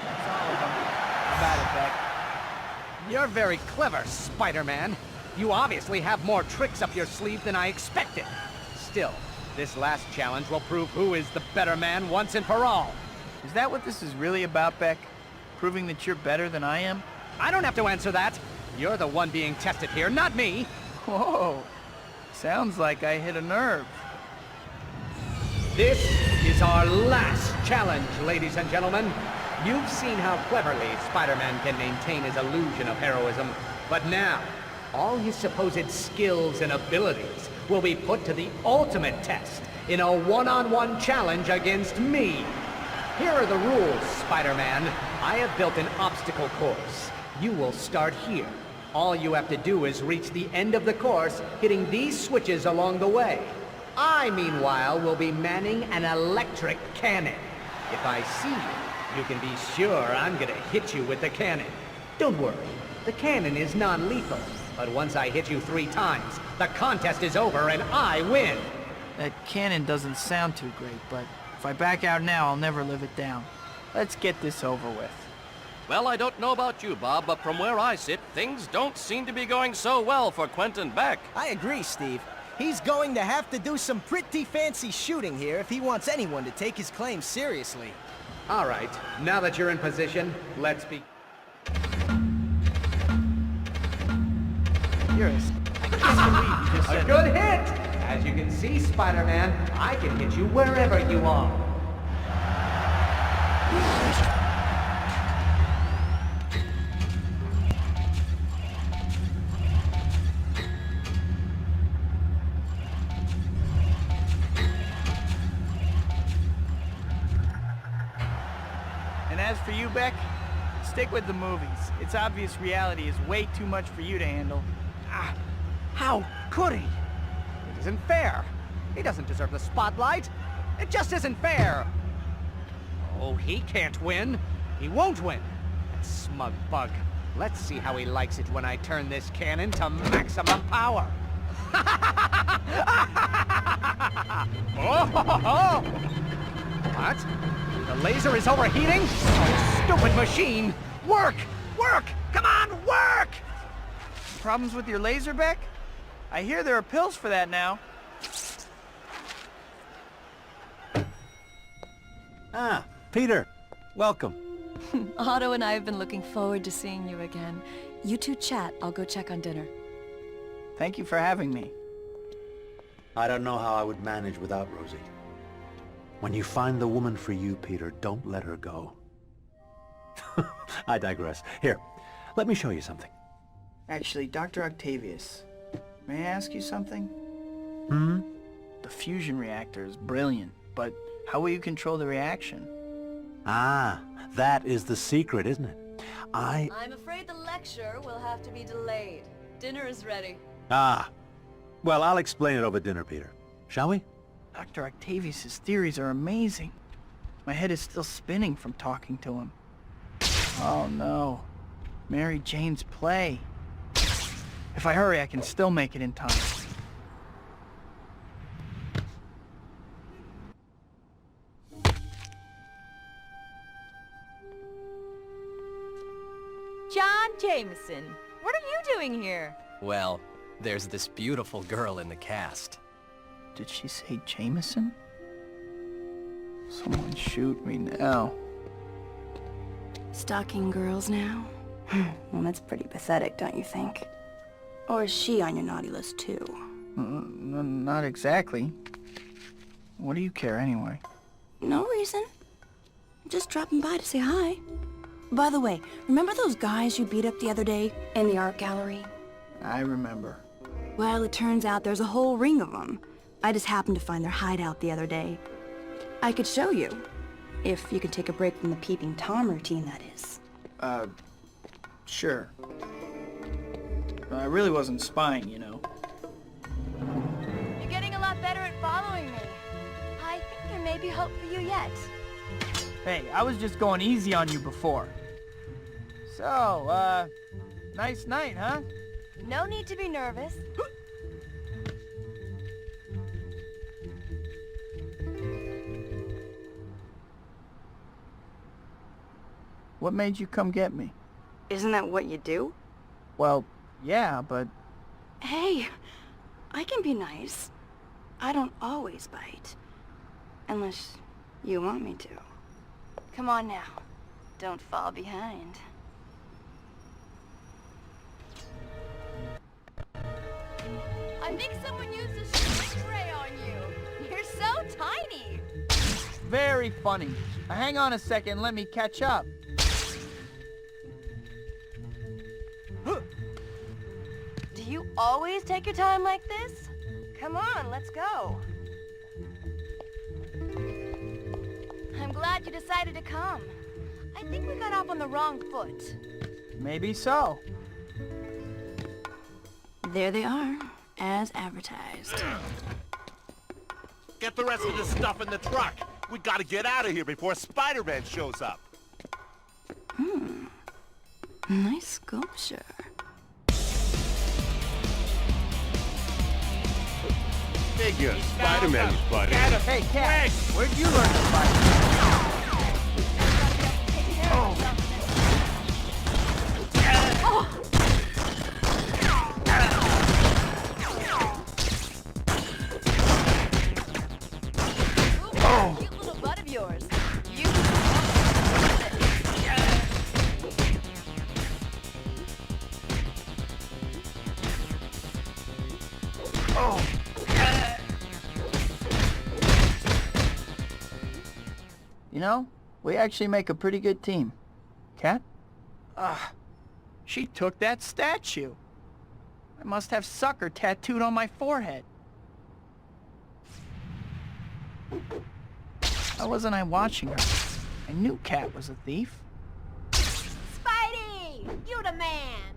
That's all of them. How about it, Beck? You're very clever, Spider-Man. You obviously have more tricks up your sleeve than I expected. Still, this last challenge will prove who is the better man once and for all. Is that what this is really about, Beck? Proving that you're better than I am? I don't have to answer that. You're the one being tested here, not me. Whoa, sounds like I hit a nerve. This is our last challenge, ladies and gentlemen. You've seen how cleverly Spider-Man can maintain his illusion of heroism, but now, all his supposed skills and abilities will be put to the ultimate test in a one-on-one challenge against me. Here are the rules, Spider-Man. I have built an obstacle course. You will start here. All you have to do is reach the end of the course, hitting these switches along the way. I, meanwhile, will be manning an electric cannon. If I see you, you can be sure I'm gonna hit you with the cannon. Don't worry, the cannon is non-lethal. But once I hit you 3 times, the contest is over and I win. That cannon doesn't sound too great, but if I back out now, I'll never live it down. Let's get this over with. Well, I don't know about you, Bob, but from where I sit, things don't seem to be going so well for Quentin Beck. I agree, Steve. He's going to have to do some pretty fancy shooting here if he wants anyone to take his claims seriously. All right, now that you're in position, let's be... I can't believe you just said A good hit! As you can see, Spider-Man, I can hit you wherever you are. And as for you, Beck, stick with the movies. It's obvious reality is way too much for you to handle. Ah, how could he? It isn't fair. He doesn't deserve the spotlight. It just isn't fair. Oh, he can't win. He won't win. That smug bug. Let's see how he likes it when I turn this cannon to maximum power. Oh! What? The laser is overheating? Oh, stupid machine! Work! Work! Come on, work! Problems with your laser, Beck? I hear there are pills for that now. Ah, Peter. Welcome. Otto and I have been looking forward to seeing you again. You two chat. I'll go check on dinner. Thank you for having me. I don't know how I would manage without Rosie. When you find the woman for you, Peter, don't let her go. I digress. Here, let me show you something. Actually, Dr. Octavius, may I ask you something? Hmm? The fusion reactor is brilliant, but how will you control the reaction? Ah, that is the secret, isn't it? I'm afraid the lecture will have to be delayed. Dinner is ready. Ah. Well, I'll explain it over dinner, Peter. Shall we? Dr. Octavius' theories are amazing. My head is still spinning from talking to him. Oh no. Mary Jane's play. If I hurry, I can still make it in time. John Jameson, what are you doing here? Well, there's this beautiful girl in the cast. Did she say Jameson? Someone shoot me now. Stalking girls now? Well, that's pretty pathetic, don't you think? Or is she on your naughty list, too? Not exactly. What do you care anyway? No reason. Just dropping by to say hi. By the way, remember those guys you beat up the other day in the art gallery? I remember. Well, it turns out there's a whole ring of them. I just happened to find their hideout the other day. I could show you. If you could take a break from the peeping Tom routine, that is. Sure. I really wasn't spying, you know. You're getting a lot better at following me. I think there may be hope for you yet. Hey, I was just going easy on you before. So, nice night, huh? No need to be nervous. What made you come get me? Isn't that what you do? Well, yeah, but... Hey, I can be nice. I don't always bite. Unless you want me to. Come on now. Don't fall behind. I think someone used a shrink ray on you. You're so tiny. Very funny. Now, hang on a second, let me catch up. Do you always take your time like this? Come on, let's go. I'm glad you decided to come. I think we got off on the wrong foot. Maybe so. There they are, as advertised. Get the rest of the stuff in the truck. We gotta get out of here before Spider-Man shows up. Nice sculpture. Figure, Spider-Man, buddy. Hey, Cat, where'd you learn to fight? Cute little butt of yours. You... You know, we actually make a pretty good team. Cat? She took that statue. I must have sucker tattooed on my forehead. Why wasn't I watching her? I knew Cat was a thief. Spidey! You the man!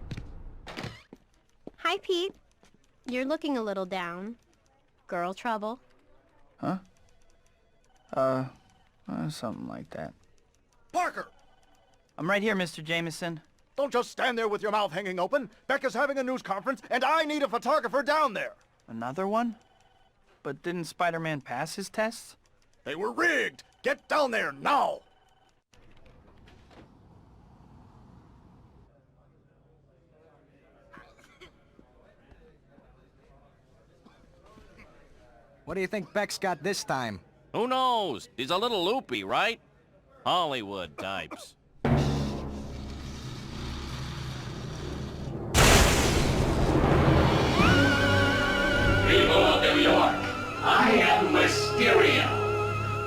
Hi, Pete. You're looking a little down. Girl trouble? Huh? Something like that. Parker! I'm right here, Mr. Jameson. Don't just stand there with your mouth hanging open. Becca's having a news conference, and I need a photographer down there. Another one? But didn't Spider-Man pass his tests? They were rigged. Get down there now. What do you think Beck's got this time? Who knows? He's a little loopy, right? Hollywood types. People of New York, I am Mysterio.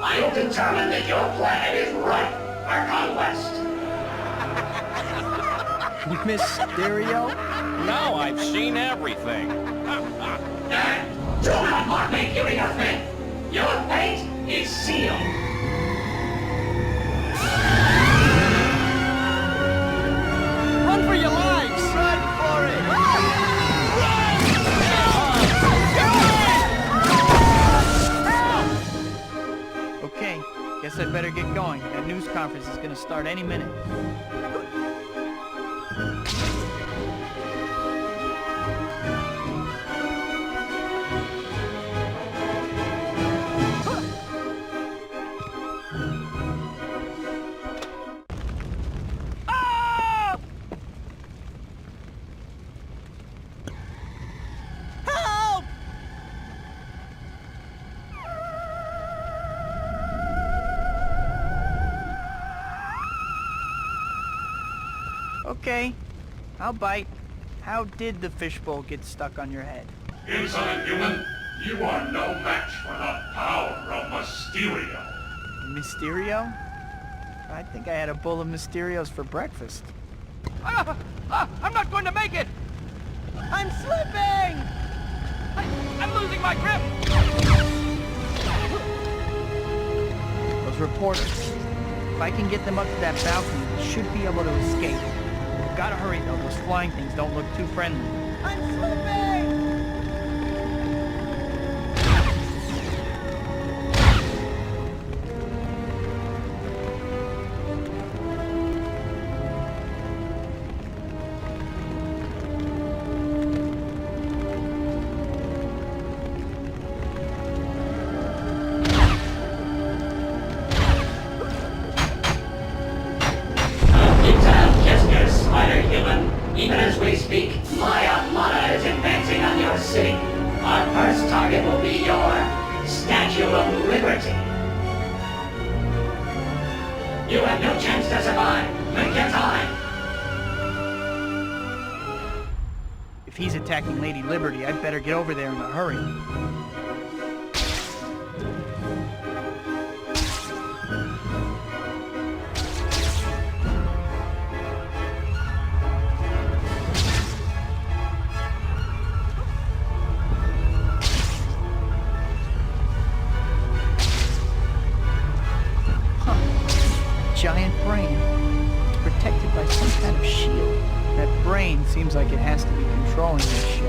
I've determined that your planet is ripe for conquest. Mysterio? Now I've seen everything. And do not mock me giving your fate. Your fate is sealed. Run for your lives! Run for it! better get going. That news conference is gonna start any minute. Okay, I'll bite. How did the fishbowl get stuck on your head? Insolent human, you are no match for the power of Mysterio. Mysterio? I think I had a bowl of Mysterios for breakfast. I'm not going to make it! I'm slipping! I'm losing my grip! Those reporters. If I can get them up to that balcony, we should be able to escape. Gotta hurry though, those flying things don't look too friendly. I'm slipping! Even as we speak, my armada is advancing on your city. Our first target will be your Statue of Liberty. You have no chance to survive. Make your time. If he's attacking Lady Liberty, I'd better get over there in a hurry. Giant brain. It's protected by some kind of shield. That brain seems like it has to be controlling this ship.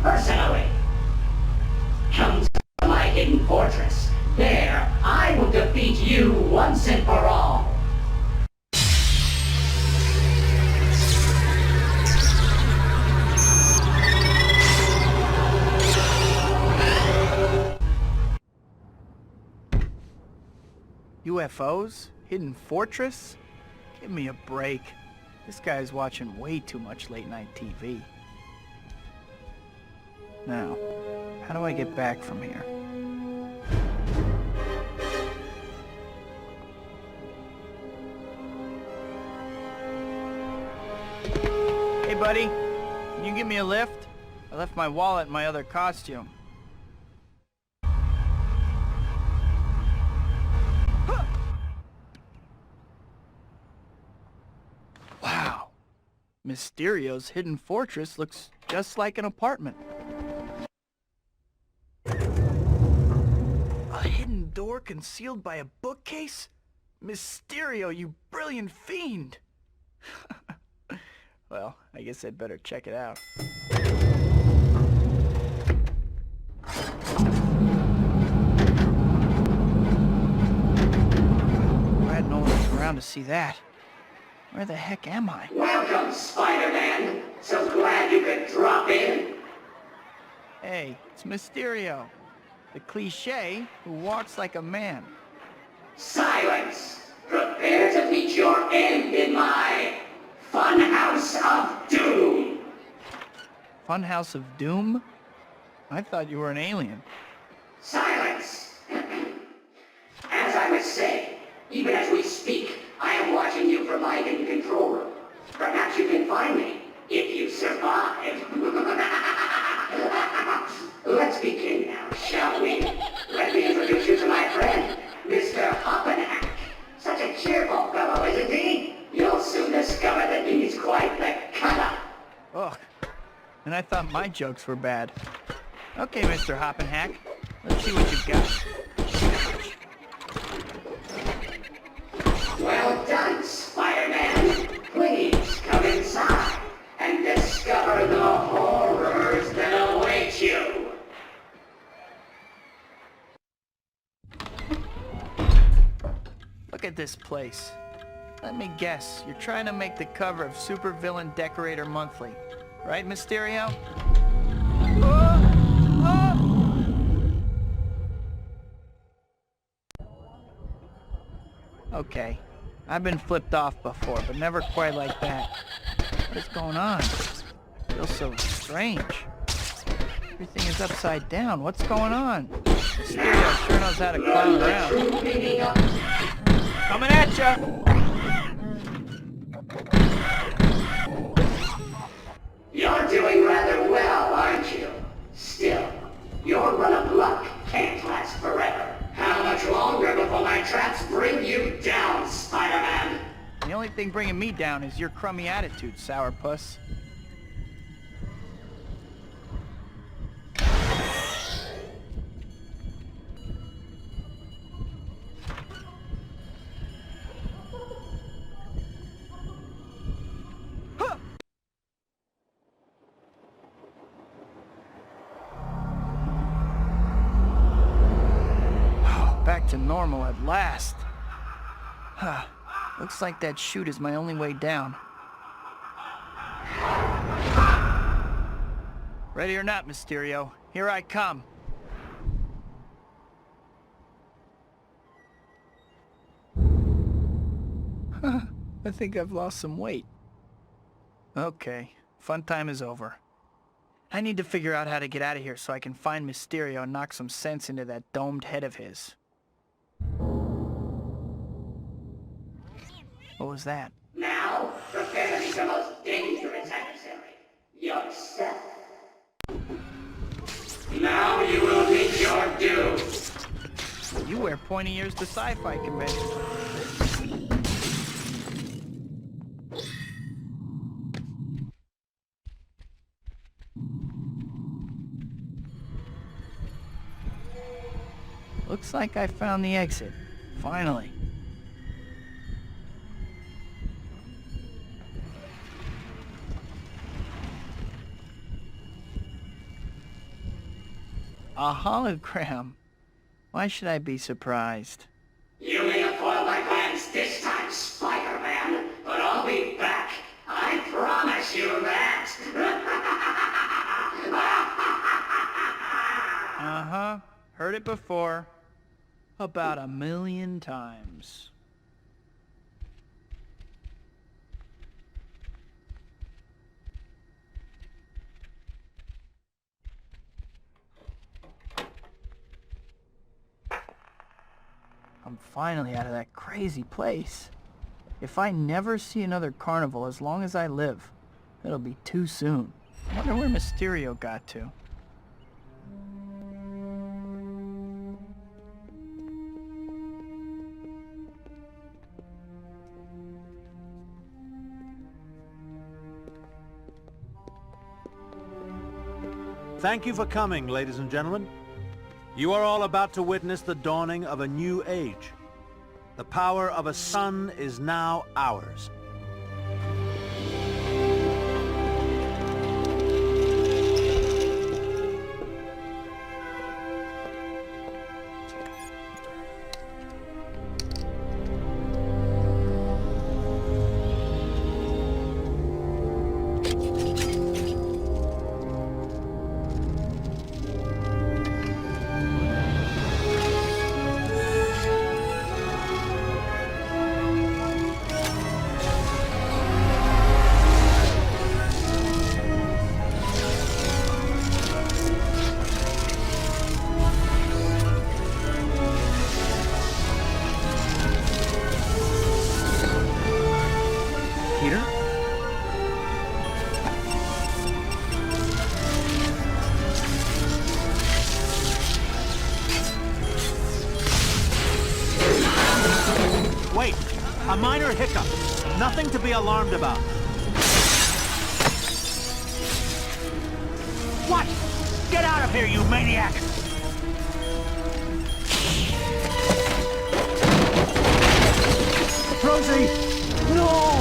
Personally. Come to my hidden fortress. There, I will defeat you once and for all. UFOs? Hidden fortress? Give me a break. This guy's watching way too much late-night TV. Now, how do I get back from here? Hey, buddy. Can you give me a lift? I left my wallet in my other costume. Wow. Mysterio's hidden fortress looks just like an apartment. A hidden door concealed by a bookcase? Mysterio, you brilliant fiend! Well, I guess I'd better check it out. Glad no one was around to see that. Where the heck am I? Welcome, Spider-Man. So glad you could drop in. Hey, it's Mysterio. The cliché who walks like a man. Silence! Prepare to meet your end in my Funhouse of Doom! Funhouse of Doom? I thought you were an alien. Silence! As I was saying, even as we speak, I am watching you from my hidden control room. Perhaps you can find me, if you survive. Let's begin now, shall we? Let me introduce you to my friend, Mr. Hoppenhack. Such a cheerful fellow, isn't he? You'll soon discover that he's quite the cut-up. Ugh. And I thought my jokes were bad. Okay, Mr. Hoppenhack. Let's see what you've got. Well done, Spider-Man. Please come inside and discover the horrors that await you. Look at this place. Let me guess, you're trying to make the cover of Supervillain Decorator Monthly. Right, Mysterio? Okay, I've been flipped off before, but never quite like that. What is going on? It feels so strange. Everything is upside down. What's going on? Mysterio sure knows how to clown around. Coming at ya! You're doing rather well, aren't you? Still, your run of luck can't last forever. How much longer before my traps bring you down, Spider-Man? The only thing bringing me down is your crummy attitude, sourpuss. Back to normal at last. Huh. Looks like that chute is my only way down. Ready or not, Mysterio, here I come. I think I've lost some weight. Okay, fun time is over. I need to figure out how to get out of here so I can find Mysterio and knock some sense into that domed head of his. What was that? Now, prepare to meet the most dangerous adversary, yourself. Now you will meet your doom. You wear pointy ears to sci-fi conventions. Looks like I found the exit. Finally. A hologram. Why should I be surprised? You may have foiled my plans this time, Spider-Man, but I'll be back. I promise you that. Uh-huh. Heard it before. About 1,000,000 times. I'm finally out of that crazy place. If I never see another carnival as long as I live, it'll be too soon. I wonder where Mysterio got to. Thank you for coming, ladies and gentlemen. You are all about to witness the dawning of a new age. The power of a sun is now ours. Peter? Wait, a minor hiccup. Nothing to be alarmed about. What? Get out of here, you maniac! Rosie! No!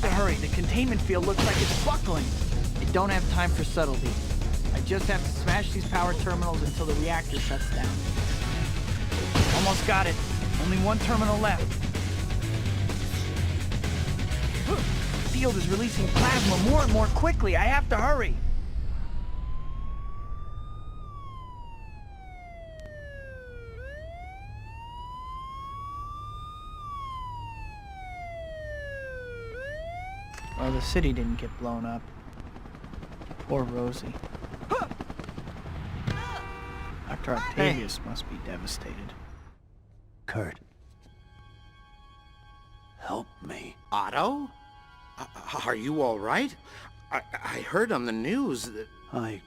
Hurry, the containment field looks like it's buckling. I don't have time for subtlety. I just have to smash these power terminals until the reactor shuts down. Almost got it. Only one terminal left. The field is releasing plasma more and more quickly. I have to hurry. Well, the city didn't get blown up. Poor Rosie. Dr. Octavius must be devastated. Kurt. Help me. Otto? Are you all right? I heard on the news that... I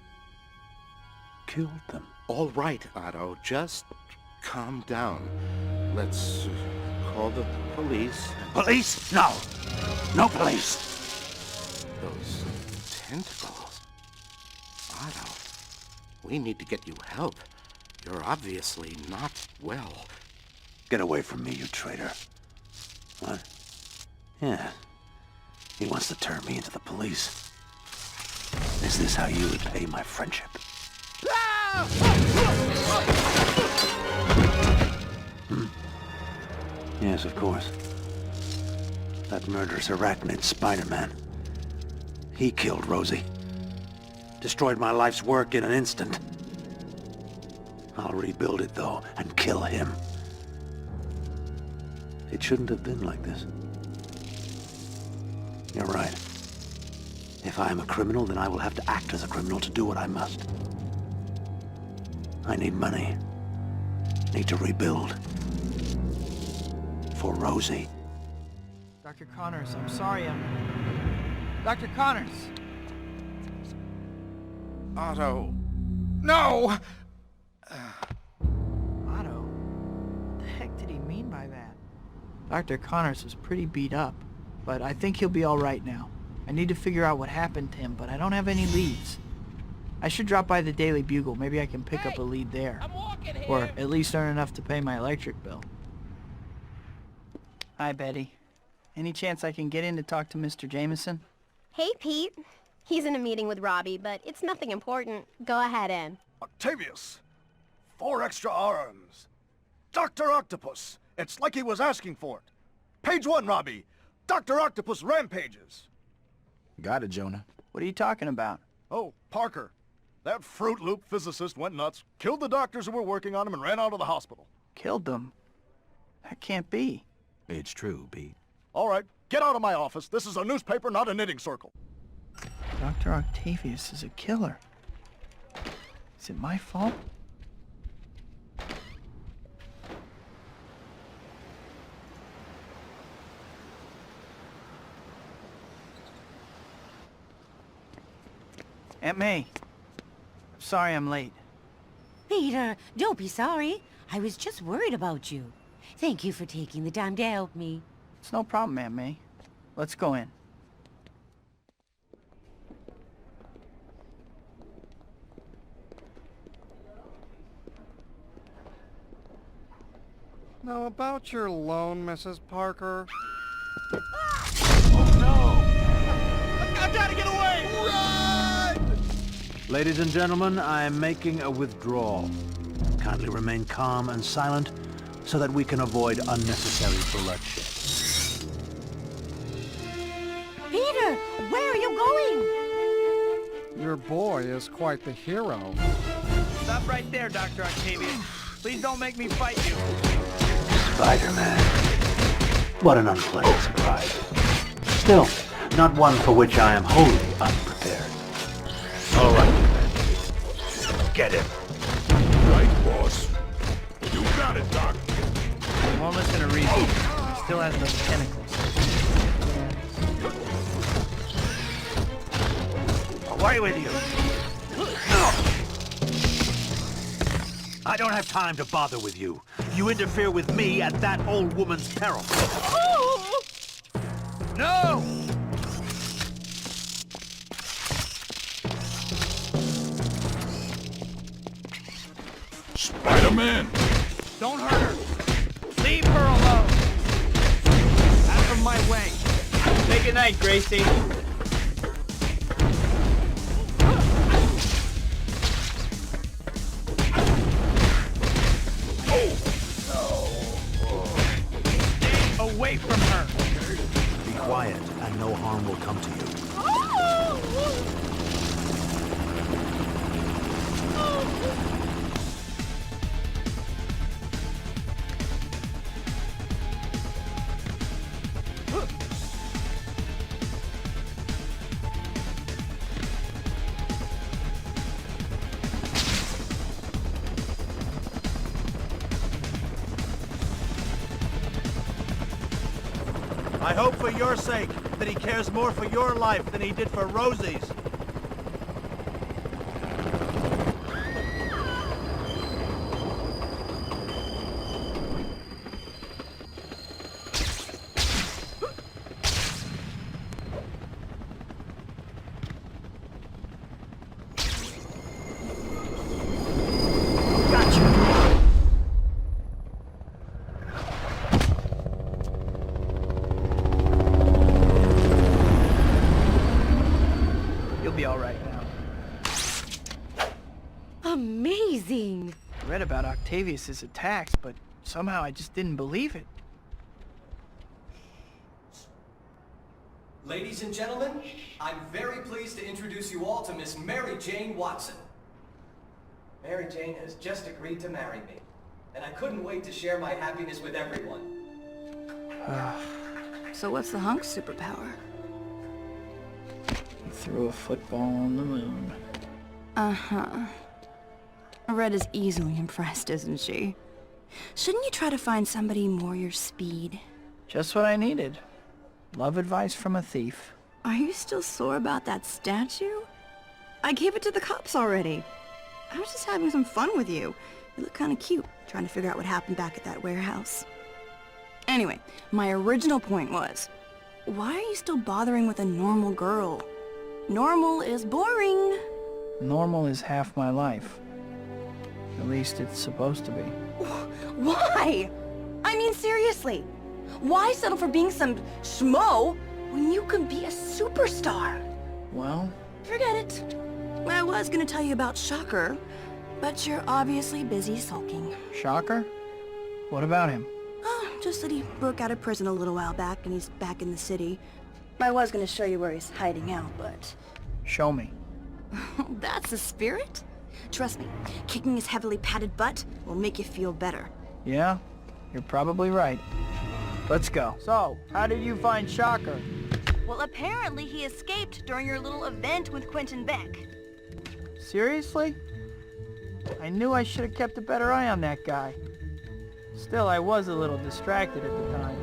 killed them. All right, Otto. Just calm down. Let's call the police. Police? No! No police! Those tentacles. Otto, we need to get you help. You're obviously not well. Get away from me, you traitor. What? Yeah. He wants to turn me into the police. Is this how you repay my friendship? Hmm? Yes, of course. That murderous arachnid Spider-Man. He killed Rosie. Destroyed my life's work in an instant. I'll rebuild it, though, and kill him. It shouldn't have been like this. You're right. If I am a criminal, then I will have to act as a criminal to do what I must. I need money. Need to rebuild. For Rosie. Dr. Connors, I'm sorry, Dr. Connors! Otto. No! Otto? What the heck did he mean by that? Dr. Connors was pretty beat up, but I think he'll be all right now. I need to figure out what happened to him, but I don't have any leads. I should drop by the Daily Bugle. Maybe I can pick up a lead there. Or at least earn enough to pay my electric bill. Hi, Betty. Any chance I can get in to talk to Mr. Jameson? Hey, Pete. He's in a meeting with Robbie, but it's nothing important. Go ahead in. Octavius! 4 extra arms. Dr. Octopus! It's like he was asking for it. Page 1, Robbie. Dr. Octopus rampages. Got it, Jonah. What are you talking about? Oh, Parker. That Fruit Loop physicist went nuts, killed the doctors who were working on him, and ran out of the hospital. Killed them? That can't be. It's true, Pete. All right, get out of my office. This is a newspaper, not a knitting circle. Dr. Octavius is a killer. Is it my fault? Aunt May. Sorry I'm late. Peter, don't be sorry. I was just worried about you. Thank you for taking the time to help me. It's no problem, Aunt May. Let's go in. Now about your loan, Mrs. Parker. Oh no! I gotta get away! Run! Ladies and gentlemen, I am making a withdrawal. Kindly remain calm and silent so that we can avoid unnecessary bloodshed. Peter, where are you going? Your boy is quite the hero. Stop right there, Dr. Octavius. Please don't make me fight you. Spider-Man. What an unpleasant surprise. Still, not one for which I am wholly unprepared. Right, boss. You got it, Doc. He won't listen to reason. He still has those tentacles. Away with you! I don't have time to bother with you. You interfere with me at that old woman's peril. No! Spider-Man! Don't hurt her. Leave her alone. Out of my way. Say goodnight, Gracie. Away from her. Be quiet, and no harm will come to you. I hope for your sake that he cares more for your life than he did for Rosie's. Be all right now. Amazing! I read about Octavius's attacks, but somehow I just didn't believe it. Ladies and gentlemen, I'm very pleased to introduce you all to Miss Mary Jane Watson. Mary Jane has just agreed to marry me, and I couldn't wait to share my happiness with everyone. So what's the hunk's superpower? Threw a football on the moon. Uh-huh. Red is easily impressed, isn't she? Shouldn't you try to find somebody more your speed? Just what I needed. Love advice from a thief. Are you still sore about that statue? I gave it to the cops already. I was just having some fun with you. You look kind of cute, trying to figure out what happened back at that warehouse. Anyway, my original point was, why are you still bothering with a normal girl? Normal is boring. Normal is half my life. At least it's supposed to be. Why? I mean, seriously. Why settle for being some schmo when you can be a superstar? Well? Forget it. I was gonna tell you about Shocker, but you're obviously busy sulking. Shocker? What about him? Oh, just that he broke out of prison a little while back and he's back in the city. I was gonna show you where he's hiding out, but... Show me. That's the spirit? Trust me, kicking his heavily padded butt will make you feel better. Yeah, you're probably right. Let's go. So, how did you find Shocker? Well, apparently he escaped during your little event with Quentin Beck. Seriously? I knew I should have kept a better eye on that guy. Still, I was a little distracted at the time.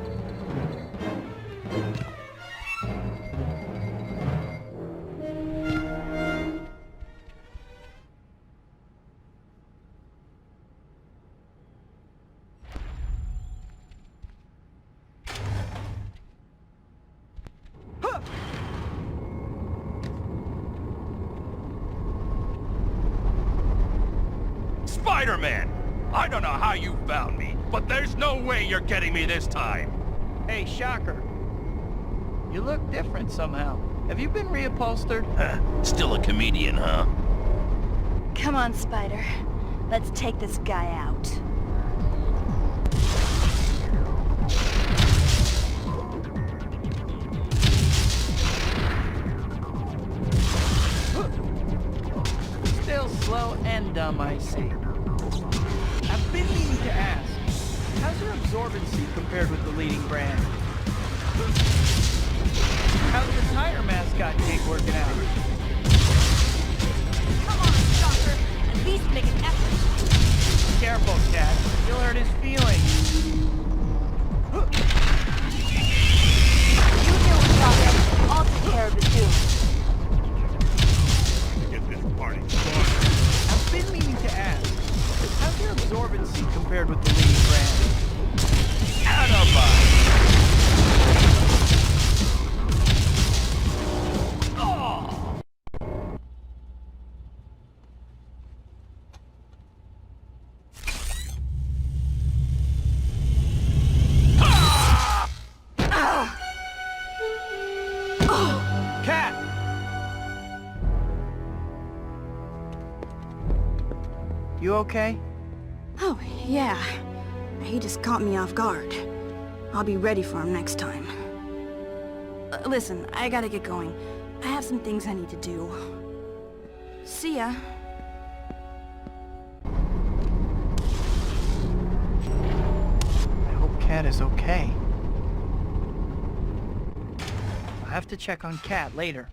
Spider-Man! I don't know how you found me, but there's no way you're getting me this time. Hey, Shocker. You look different somehow. Have you been reupholstered? Still a comedian, huh? Come on, Spider. Let's take this guy out. Still slow and dumb, I see. I've been meaning to ask, how's your absorbency compared with the leading brand? How's the tire mascot gig working out? Come on, Shocker. At least make a You okay? Oh, yeah. He just caught me off guard. I'll be ready for him next time. Listen, I gotta get going. I have some things I need to do. See ya. I hope Kat is okay. I'll have to check on Kat later.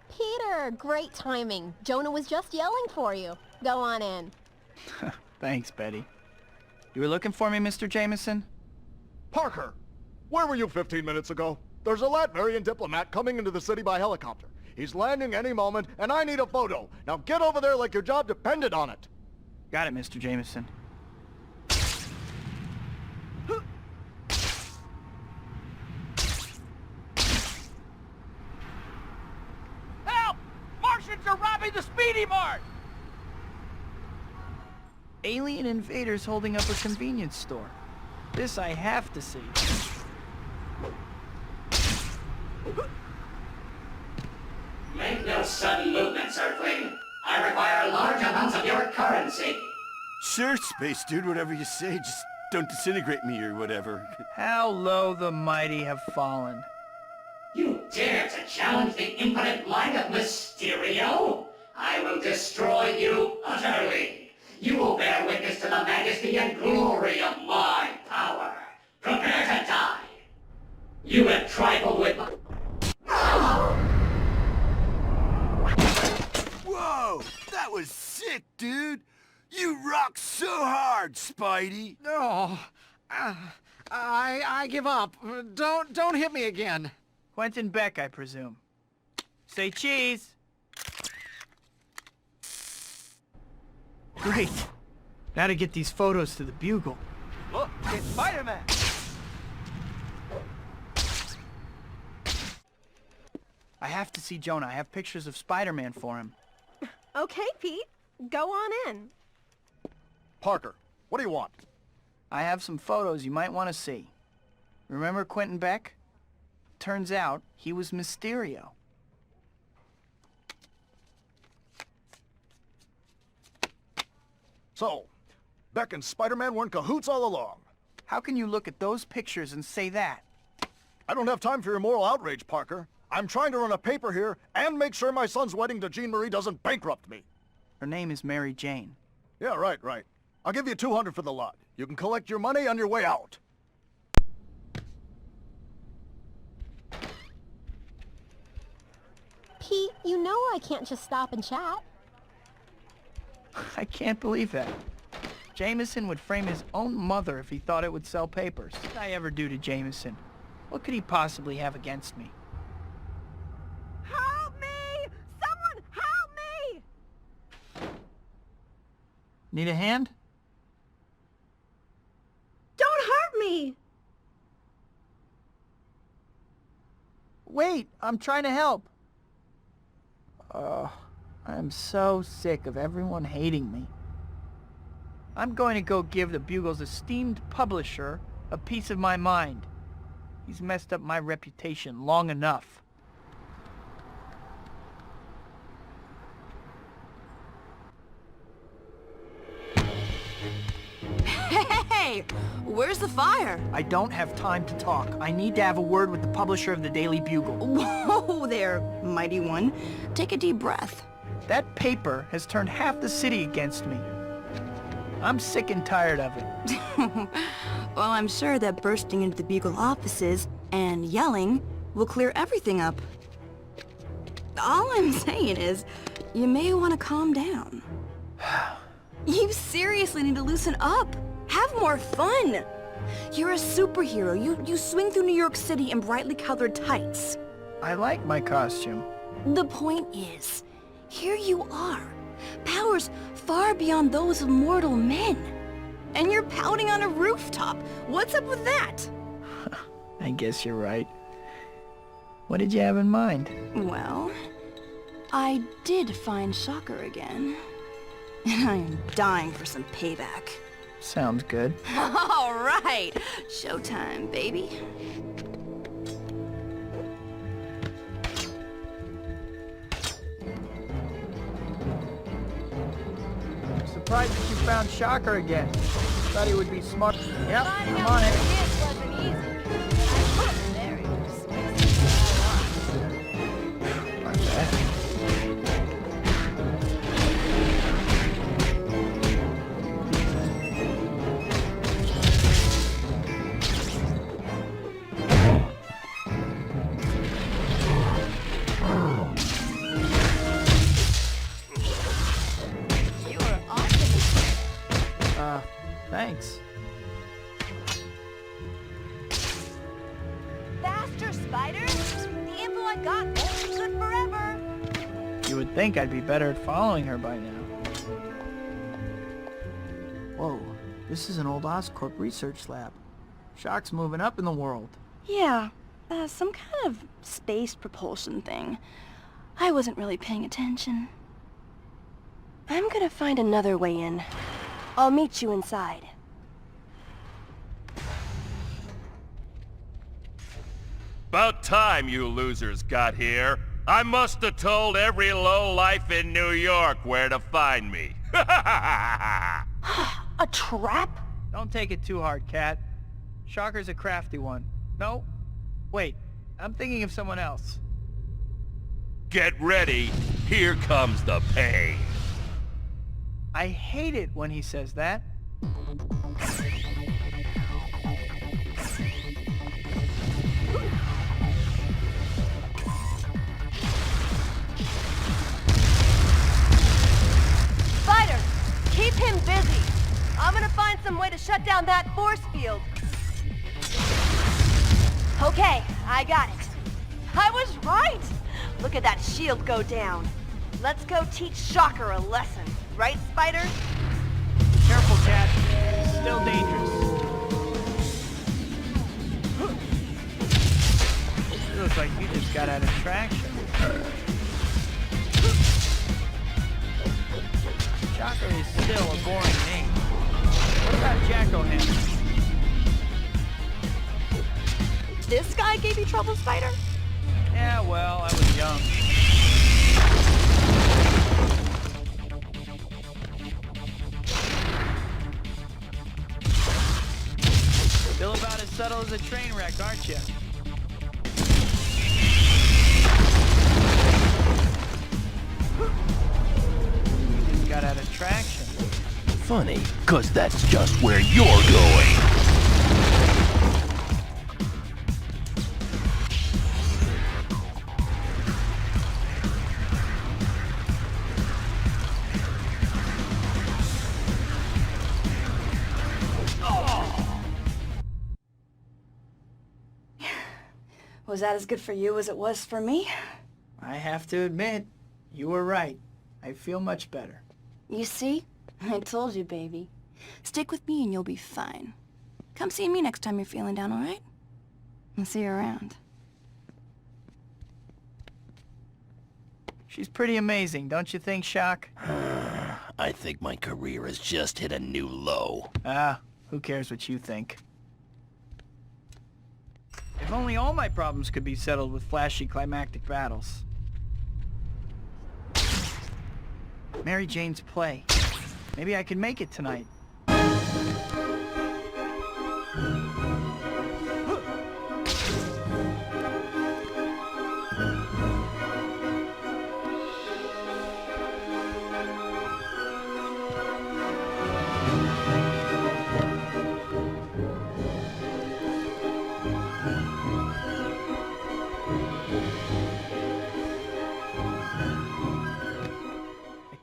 Peter, great timing. Jonah was just yelling for you. Go on in. Thanks, Betty. You were looking for me, Mr. Jameson? Parker! Where were you 15 minutes ago? There's a Latvian diplomat coming into the city by helicopter. He's landing any moment, and I need a photo. Now get over there like your job depended on it. Got it, Mr. Jameson. Help! Martians are robbing the Speedy Mart! Alien invaders holding up a convenience store. This I have to see. Make no sudden movements, Earthling. I require large amounts of your currency. Sure, Space Dude, whatever you say. Just don't disintegrate me or whatever. How low the mighty have fallen. You dare to challenge the impotent might of Mysterio? I will destroy you utterly. You will bear witness to the majesty and glory of my power. Prepare to die. You have trifled with my... Whoa! That was sick, dude! You rock so hard, Spidey! No, I give up. Don't hit me again. Quentin Beck, I presume. Say cheese! Great! Now to get these photos to the Bugle. Look, it's Spider-Man! I have to see Jonah. I have pictures of Spider-Man for him. Okay, Pete. Go on in. Parker, what do you want? I have some photos you might want to see. Remember Quentin Beck? Turns out he was Mysterio. So, Beck and Spider-Man were in cahoots all along. How can you look at those pictures and say that? I don't have time for your moral outrage, Parker. I'm trying to run a paper here and make sure my son's wedding to Jean Marie doesn't bankrupt me. Her name is Mary Jane. Yeah, right. I'll give you $200 for the lot. You can collect your money on your way out. Pete, you know I can't just stop and chat. I can't believe that. Jameson would frame his own mother if he thought it would sell papers. What did I ever do to Jameson? What could he possibly have against me? Help me! Someone help me! Need a hand? Don't hurt me! Wait, I'm trying to help. I'm so sick of everyone hating me. I'm going to go give the Bugle's esteemed publisher a piece of my mind. He's messed up my reputation long enough. Hey! Where's the fire? I don't have time to talk. I need to have a word with the publisher of the Daily Bugle. Whoa there, mighty one. Take a deep breath. That paper has turned half the city against me. I'm sick and tired of it. Well, I'm sure that bursting into the Bugle offices and yelling will clear everything up. All I'm saying is, you may want to calm down. You seriously need to loosen up. Have more fun. You're a superhero. You swing through New York City in brightly colored tights. I like my costume. The point is, here you are. Powers far beyond those of mortal men. And you're pouting on a rooftop. What's up with that? I guess you're right. What did you have in mind? Well, I did find Shocker again. And I am dying for some payback. Sounds good. All right. Showtime, baby. surprised that you found Shocker again. Thought he would be smart. Yep, Finding I'm out on who it. he is wasn't easy. I hope Mary just makes it Not bad. You were awesome. Thanks. Faster, Spider! The info I got won't be good forever. You would think I'd be better at following her by now. Whoa, this is an old Oscorp research lab. Shock's moving up in the world. Yeah, some kind of space propulsion thing. I wasn't really paying attention. I'm gonna find another way in. I'll meet you inside. About time you losers got here. I must have told every lowlife in New York where to find me. A trap? Don't take it too hard, Cat. Shocker's a crafty one. No? Wait, I'm thinking of someone else. Get ready. Here comes the pain. I hate it when he says that. Spider, keep him busy. I'm gonna find some way to shut down that force field. Okay, I got it. I was right. Look at that shield go down. Let's go teach Shocker a lesson. Right, Spider? Careful, Cat. Still dangerous. You look like you just got out of traction. Shocker is still a boring name. What about Jack-O-Ham? This guy gave you trouble, Spider? Yeah, well, I was young. Still about as subtle as a train wreck, aren't you? You just got out of traction. Funny, 'cause that's just where you're going. Was that as good for you as it was for me? I have to admit, you were right. I feel much better. You see? I told you, baby. Stick with me and you'll be fine. Come see me next time you're feeling down, alright? I'll see you around. She's pretty amazing, don't you think, Shock? I think my career has just hit a new low. Ah, who cares what you think? If only all my problems could be settled with flashy climactic battles. Mary Jane's play. Maybe I can make it tonight.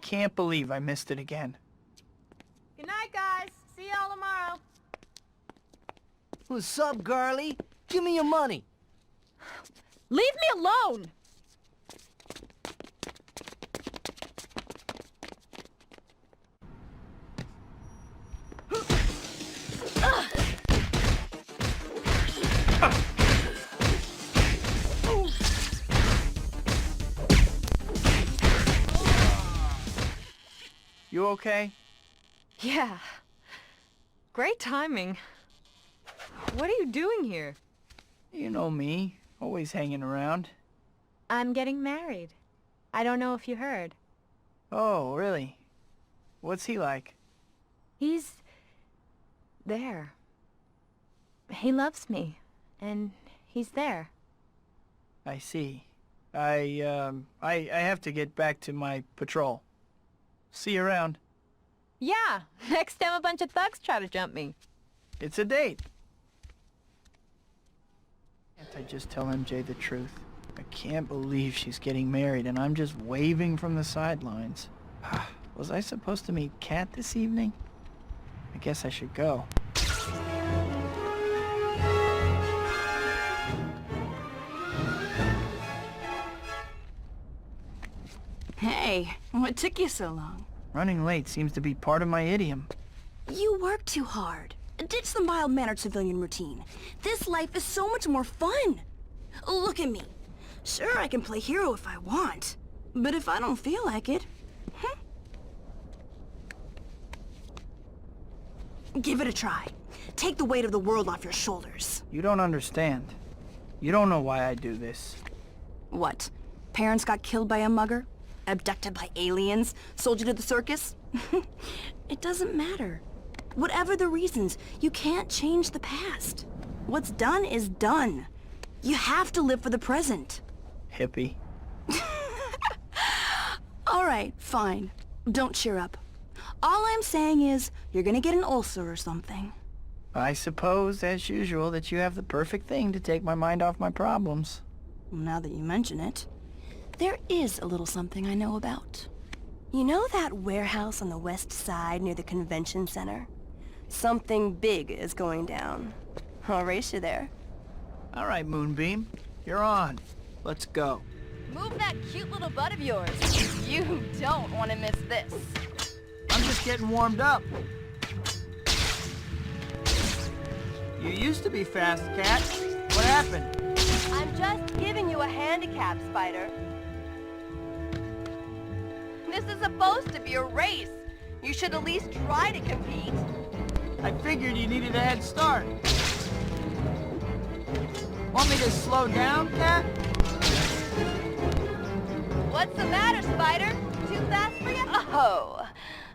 Can't believe I missed it again. Good night, guys. See y'all tomorrow. What's up, girlie? Give me your money. Leave me alone! You okay? Yeah. Great timing. What are you doing here? You know me, always hanging around. I'm getting married. I don't know if you heard. Oh, really? What's he like? He's... there. He loves me, and he's there. I see. I have to get back to my patrol. See you around. Yeah, next time a bunch of thugs try to jump me. It's a date. Can't I just tell MJ the truth? I can't believe she's getting married and I'm just waving from the sidelines. Was I supposed to meet Kat this evening? I guess I should go. Hey, what took you so long? Running late seems to be part of my idiom. You work too hard. Ditch the mild-mannered civilian routine. This life is so much more fun. Look at me. Sure, I can play hero if I want. But if I don't feel like it... Give it a try. Take the weight of the world off your shoulders. You don't understand. You don't know why I do this. What? Parents got killed by a mugger? Abducted by aliens? Sold you to the circus? It doesn't matter. Whatever the reasons, you can't change the past. What's done is done. You have to live for the present. Hippie. All right, fine. Don't cheer up. All I'm saying is, you're gonna get an ulcer or something. I suppose, as usual, that you have the perfect thing to take my mind off my problems. Now that you mention it, there is a little something I know about. You know that warehouse on the west side near the convention center? Something big is going down. I'll race you there. All right, Moonbeam. You're on. Let's go. Move that cute little butt of yours. You don't want to miss this. I'm just getting warmed up. You used to be fast, Cat. What happened? I'm just giving you a handicap, Spider. This is supposed to be a race. You should at least try to compete. I figured you needed a head start. Want me to slow down, Cat? What's the matter, Spider? Too fast for you? Oh,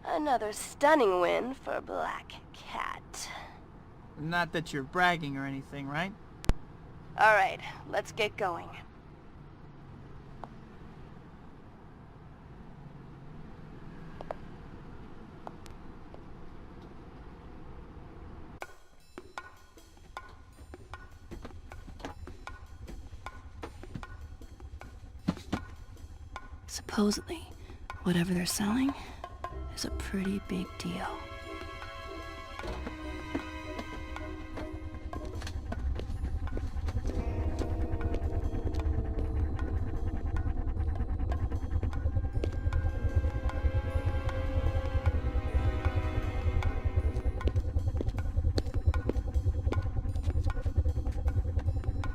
another stunning win for Black Cat. Not that you're bragging or anything, right? All right, let's get going. Supposedly, whatever they're selling is a pretty big deal.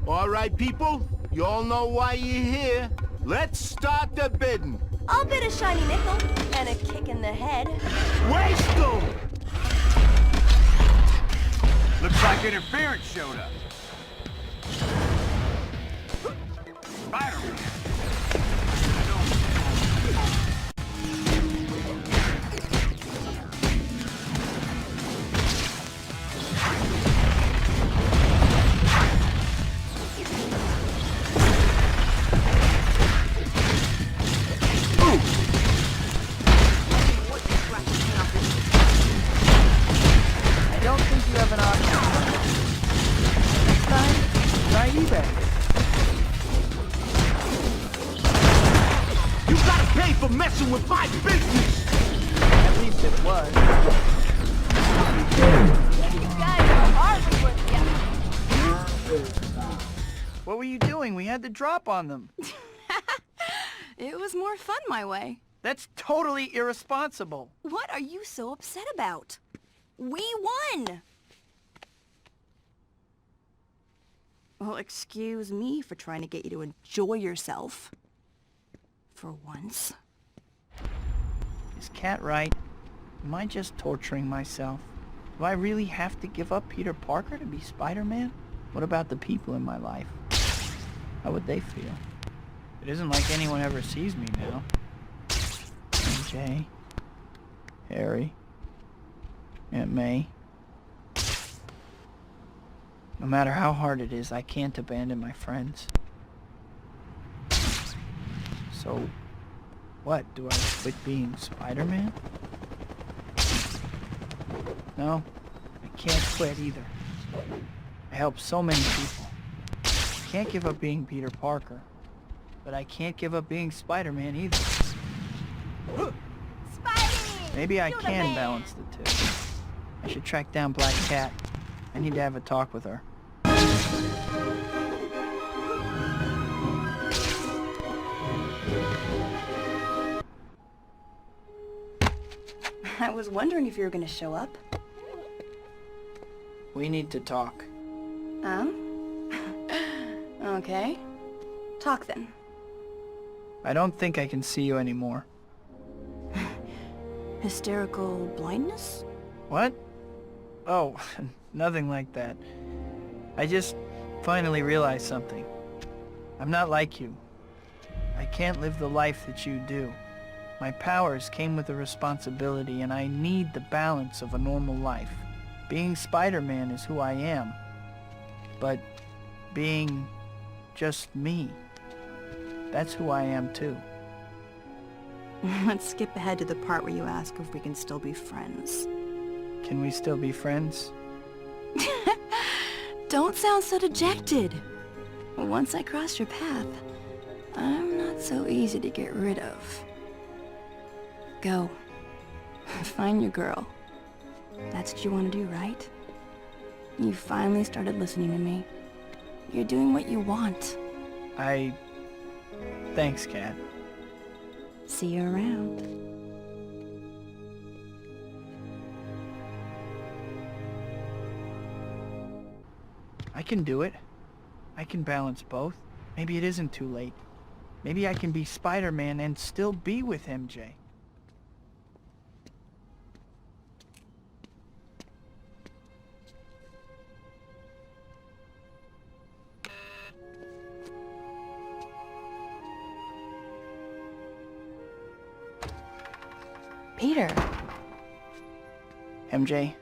All right, people, you all know why you're here. Let's start the bidding. I'll bid a shiny nickel and a kick in the head. Waste them! Looks like interference showed up. Spider-Man. Messing with my business! At least it was. You guys are hardly worth the effort. What were you doing? We had the drop on them. It was more fun my way. That's totally irresponsible. What are you so upset about? We won! Well, excuse me for trying to get you to enjoy yourself. For once. Is Cat right? Am I just torturing myself? Do I really have to give up Peter Parker to be Spider-Man? What about the people in my life? How would they feel? It isn't like anyone ever sees me now. MJ. Harry, Aunt May. No matter how hard it is, I can't abandon my friends. So, what? Do I quit being Spider-Man? No, I can't quit either. I help so many people. I can't give up being Peter Parker, but I can't give up being Spider-Man either. Spidey! Maybe I You're the can man. balance the two. I should track down Black Cat. I need to have a talk with her. I was wondering if you were gonna show up. We need to talk. Okay. Talk then. I don't think I can see you anymore. Hysterical blindness? What? Oh, nothing like that. I just finally realized something. I'm not like you. I can't live the life that you do. My powers came with a responsibility, and I need the balance of a normal life. Being Spider-Man is who I am. But being just me, that's who I am too. Let's skip ahead to the part where you ask if we can still be friends. Can we still be friends? Don't sound so dejected. Once I cross your path, I'm not so easy to get rid of. Go. Find your girl. That's what you want to do, right? You finally started listening to me. You're doing what you want. Thanks, Kat. See you around. I can do it. I can balance both. Maybe it isn't too late. Maybe I can be Spider-Man and still be with MJ. Peter. MJ,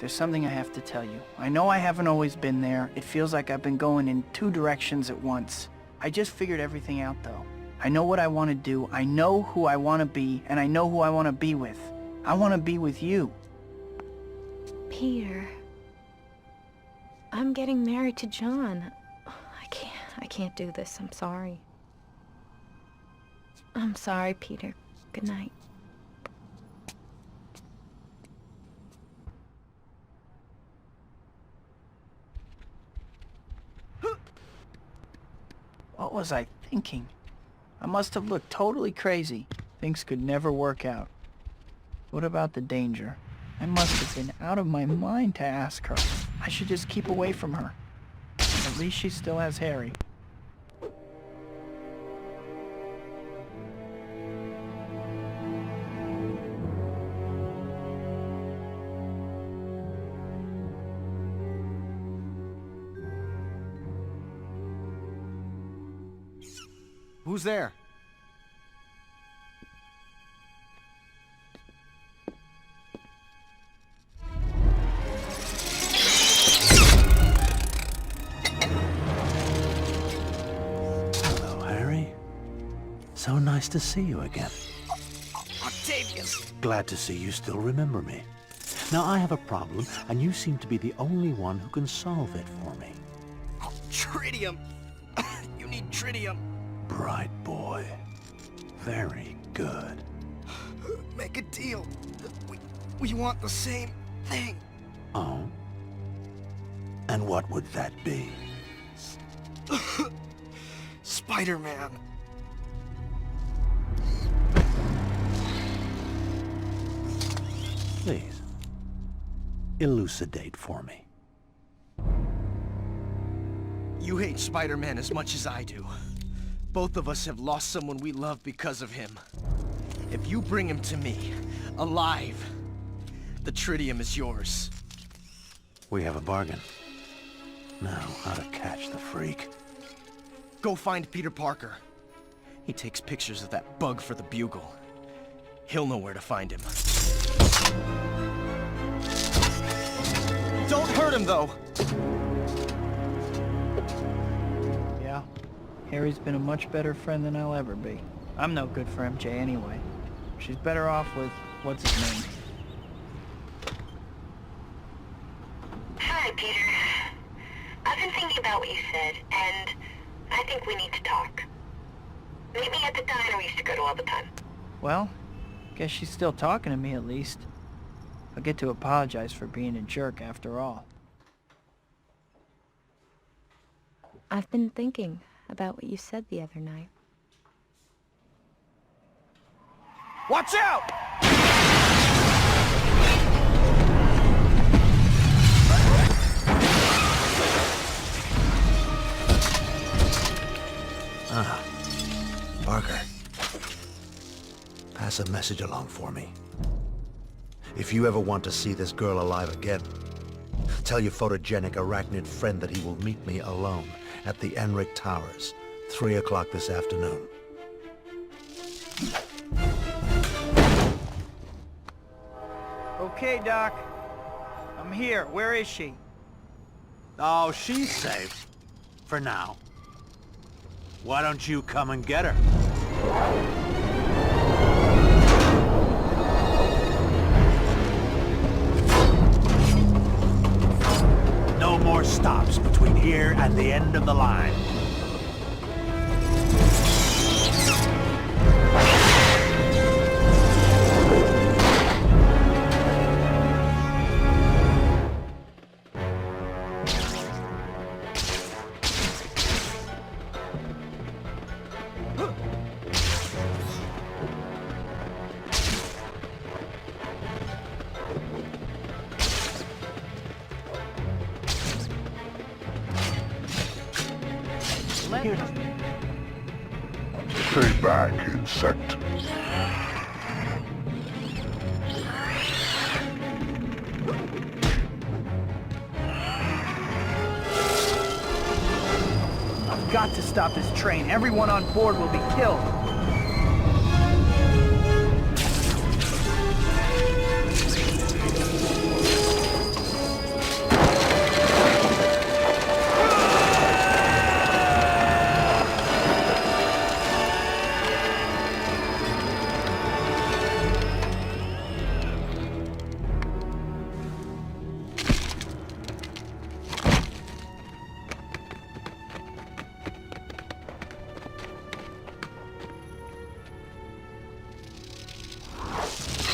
there's something I have to tell you. I know I haven't always been there. It feels like I've been going in two directions at once. I just figured everything out, though. I know what I want to do, I know who I want to be, and I know who I want to be with. I want to be with you. Peter. I'm getting married to John. I can't do this. I'm sorry. I'm sorry, Peter. Good night. What was I thinking? I must have looked totally crazy. Things could never work out. What about the danger? I must have been out of my mind to ask her. I should just keep away from her. At least she still has Harry. Who's there? Hello, Harry. So nice to see you again. Octavius! Glad to see you still remember me. Now, I have a problem, and you seem to be the only one who can solve it for me. Oh, tritium! You need tritium. Bright boy. Very good. Make a deal. We want the same thing. Oh? And what would that be? Spider-Man. Please, elucidate for me. You hate Spider-Man as much as I do. Both of us have lost someone we love because of him. If you bring him to me, alive, the tritium is yours. We have a bargain. Now, how to catch the freak. Go find Peter Parker. He takes pictures of that bug for the Bugle. He'll know where to find him. Don't hurt him, though! Yeah, Harry's been a much better friend than I'll ever be. I'm no good for MJ anyway. She's better off with, what's his name? Hi, Peter. I've been thinking about what you said, and I think we need to talk. Meet me at the diner we used to go to all the time. Well, guess she's still talking to me at least. I'll get to apologize for being a jerk after all. I've been thinking about what you said the other night. Watch out! Ah, Parker. Pass a message along for me. If you ever want to see this girl alive again, tell your photogenic arachnid friend that he will meet me alone at the Enric Towers, 3 o'clock this afternoon. Okay, Doc. I'm here. Where is she? Oh, she's safe. For now. Why don't you come and get her? No more stops between here and the end of the line. Stay back, insect. I've got to stop this train. Everyone on board will be killed.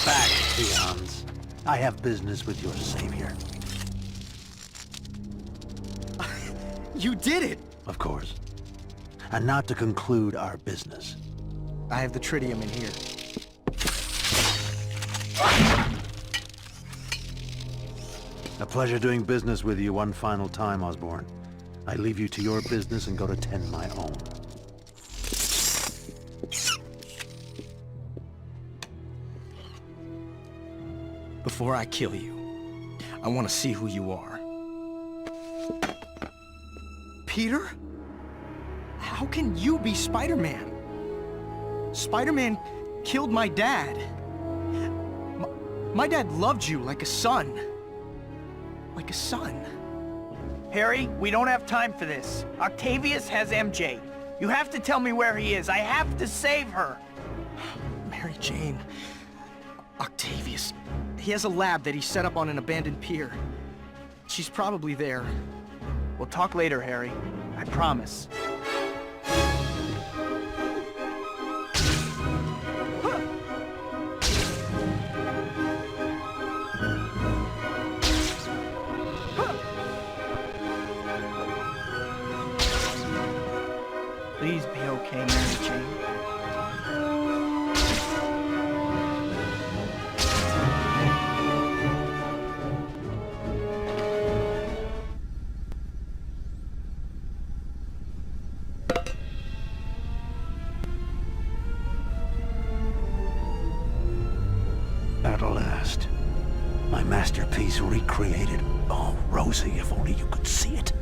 Back, peons. I have business with your savior. You did it! Of course. And now to conclude our business. I have the tritium in here. A pleasure doing business with you one final time, Osborn. I leave you to your business and go to tend my own. Before I kill you, I want to see who you are. Peter? How can you be Spider-Man? Spider-Man killed my dad. My dad loved you like a son. Like a son. Harry, we don't have time for this. Octavius has MJ. You have to tell me where he is. I have to save her. Mary Jane. Octavius. He has a lab that he set up on an abandoned pier. She's probably there. We'll talk later, Harry. I promise. Please be okay, Mary Jane. At last. My masterpiece recreated. Oh, Rosie, if only you could see it.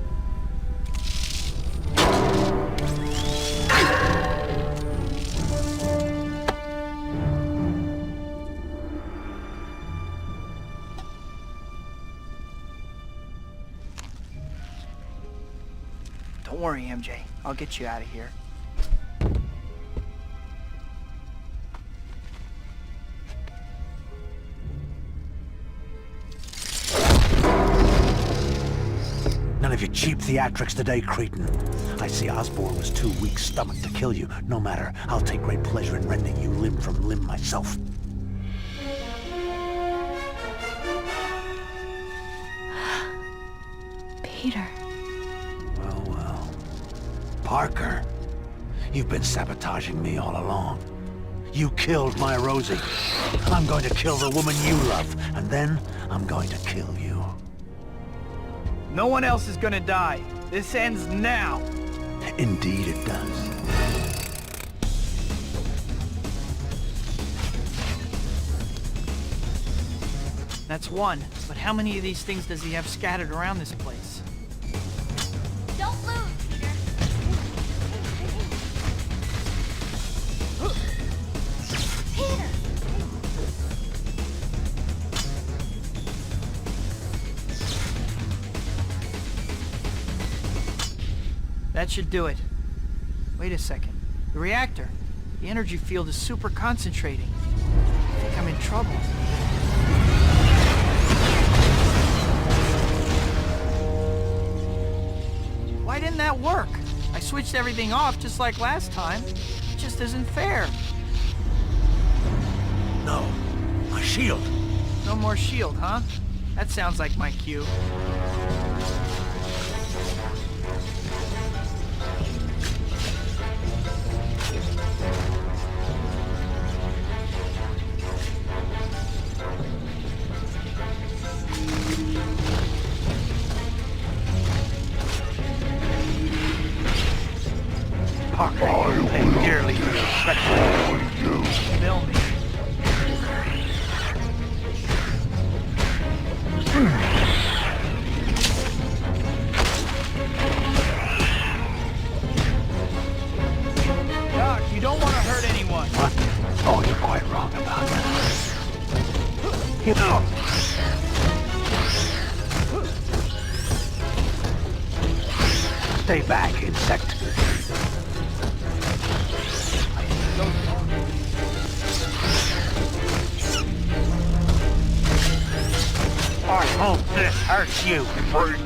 MJ. I'll get you out of here. None of your cheap theatrics today, cretin. I see Osborn was too weak-stomached to kill you. No matter, I'll take great pleasure in rending you limb from limb myself. Peter. Well, well. Parker, you've been sabotaging me all along. You killed my Rosie. I'm going to kill the woman you love, and then I'm going to kill you. No one else is gonna die. This ends now. Indeed it does. That's one, but how many of these things does he have scattered around this place? Don't lose, Peter. Peter! That should do it. Wait a second. The reactor. The energy field is super concentrating. I think I'm in trouble. Why didn't that work? I switched everything off just like last time. It just isn't fair. No. My shield. No more shield, huh? That sounds like my cue. Parker, you pay dearly for your treachery. Bill me. Doc, you don't want to hurt anyone. What? Oh, you're quite wrong about that. You know. Stay back, insect. I hope this hurts you, freak.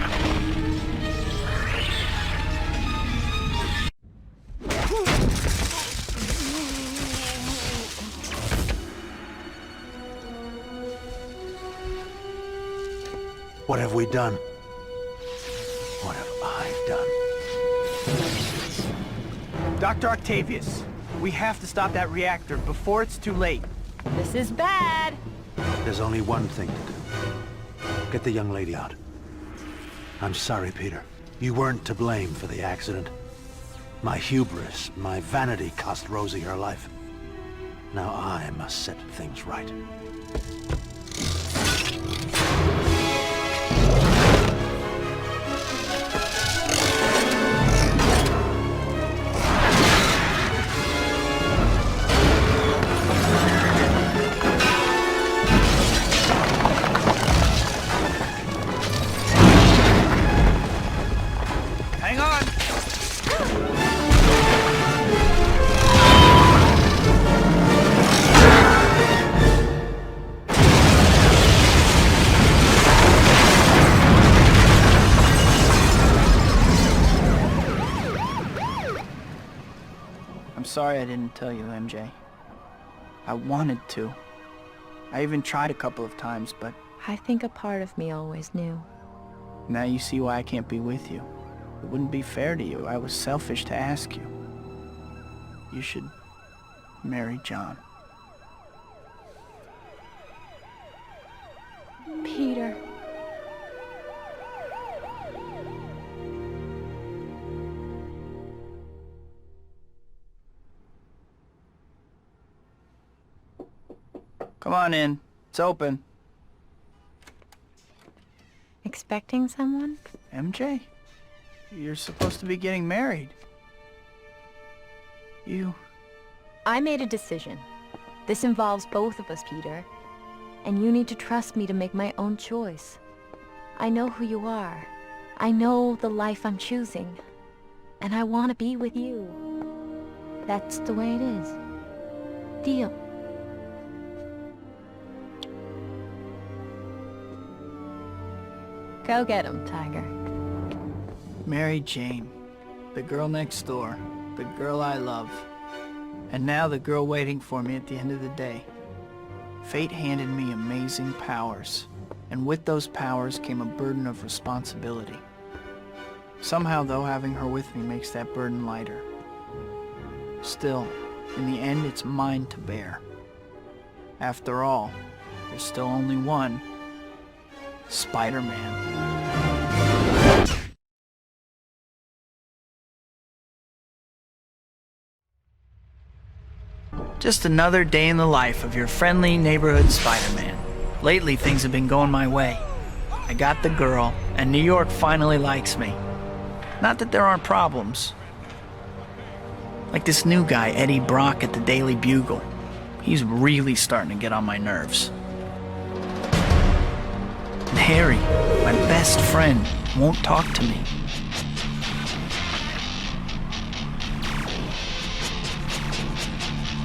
What have we done? What have I done? Dr. Octavius, we have to stop that reactor before it's too late. This is bad. There's only one thing to do. Get the young lady out. I'm sorry, Peter. You weren't to blame for the accident. My hubris, my vanity cost Rosie her life. Now I must set things right. Hang on! I'm sorry I didn't tell you, MJ. I wanted to. I even tried a couple of times, but I think a part of me always knew. now you see why I can't be with you. It wouldn't be fair to you. I was selfish to ask you. You should marry John. Peter. Come on in. It's open. Expecting someone? MJ? You're supposed to be getting married. I made a decision. This involves both of us, Peter. And you need to trust me to make my own choice. I know who you are. I know the life I'm choosing. And I want to be with you. That's the way it is. Deal. Go get him, Tiger. Mary Jane, the girl next door, the girl I love, and now the girl waiting for me at the end of the day. Fate handed me amazing powers, and with those powers came a burden of responsibility. Somehow, though, having her with me makes that burden lighter. Still, in the end, it's mine to bear. After all, there's still only one Spider-Man. Just another day in the life of your friendly neighborhood Spider-Man. Lately, things have been going my way. I got the girl, and New York finally likes me. Not that there aren't problems. Like this new guy, Eddie Brock at the Daily Bugle. He's really starting to get on my nerves. And Harry, my best friend, won't talk to me.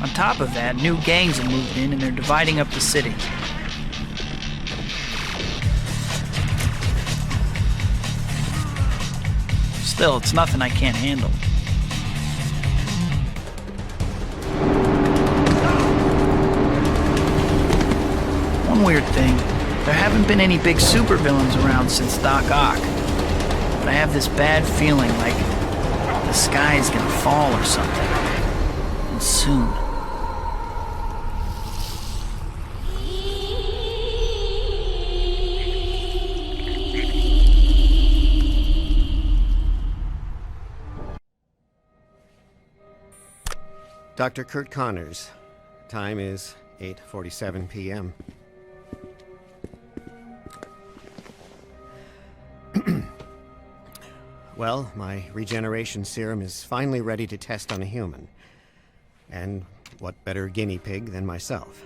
On top of that, new gangs have moved in and they're dividing up the city. Still, it's nothing I can't handle. One weird thing, there haven't been any big supervillains around since Doc Ock. But I have this bad feeling like the sky is gonna fall or something. And soon. Dr. Kurt Connors. Time is 8:47 p.m. Well, my regeneration serum is finally ready to test on a human. And what better guinea pig than myself?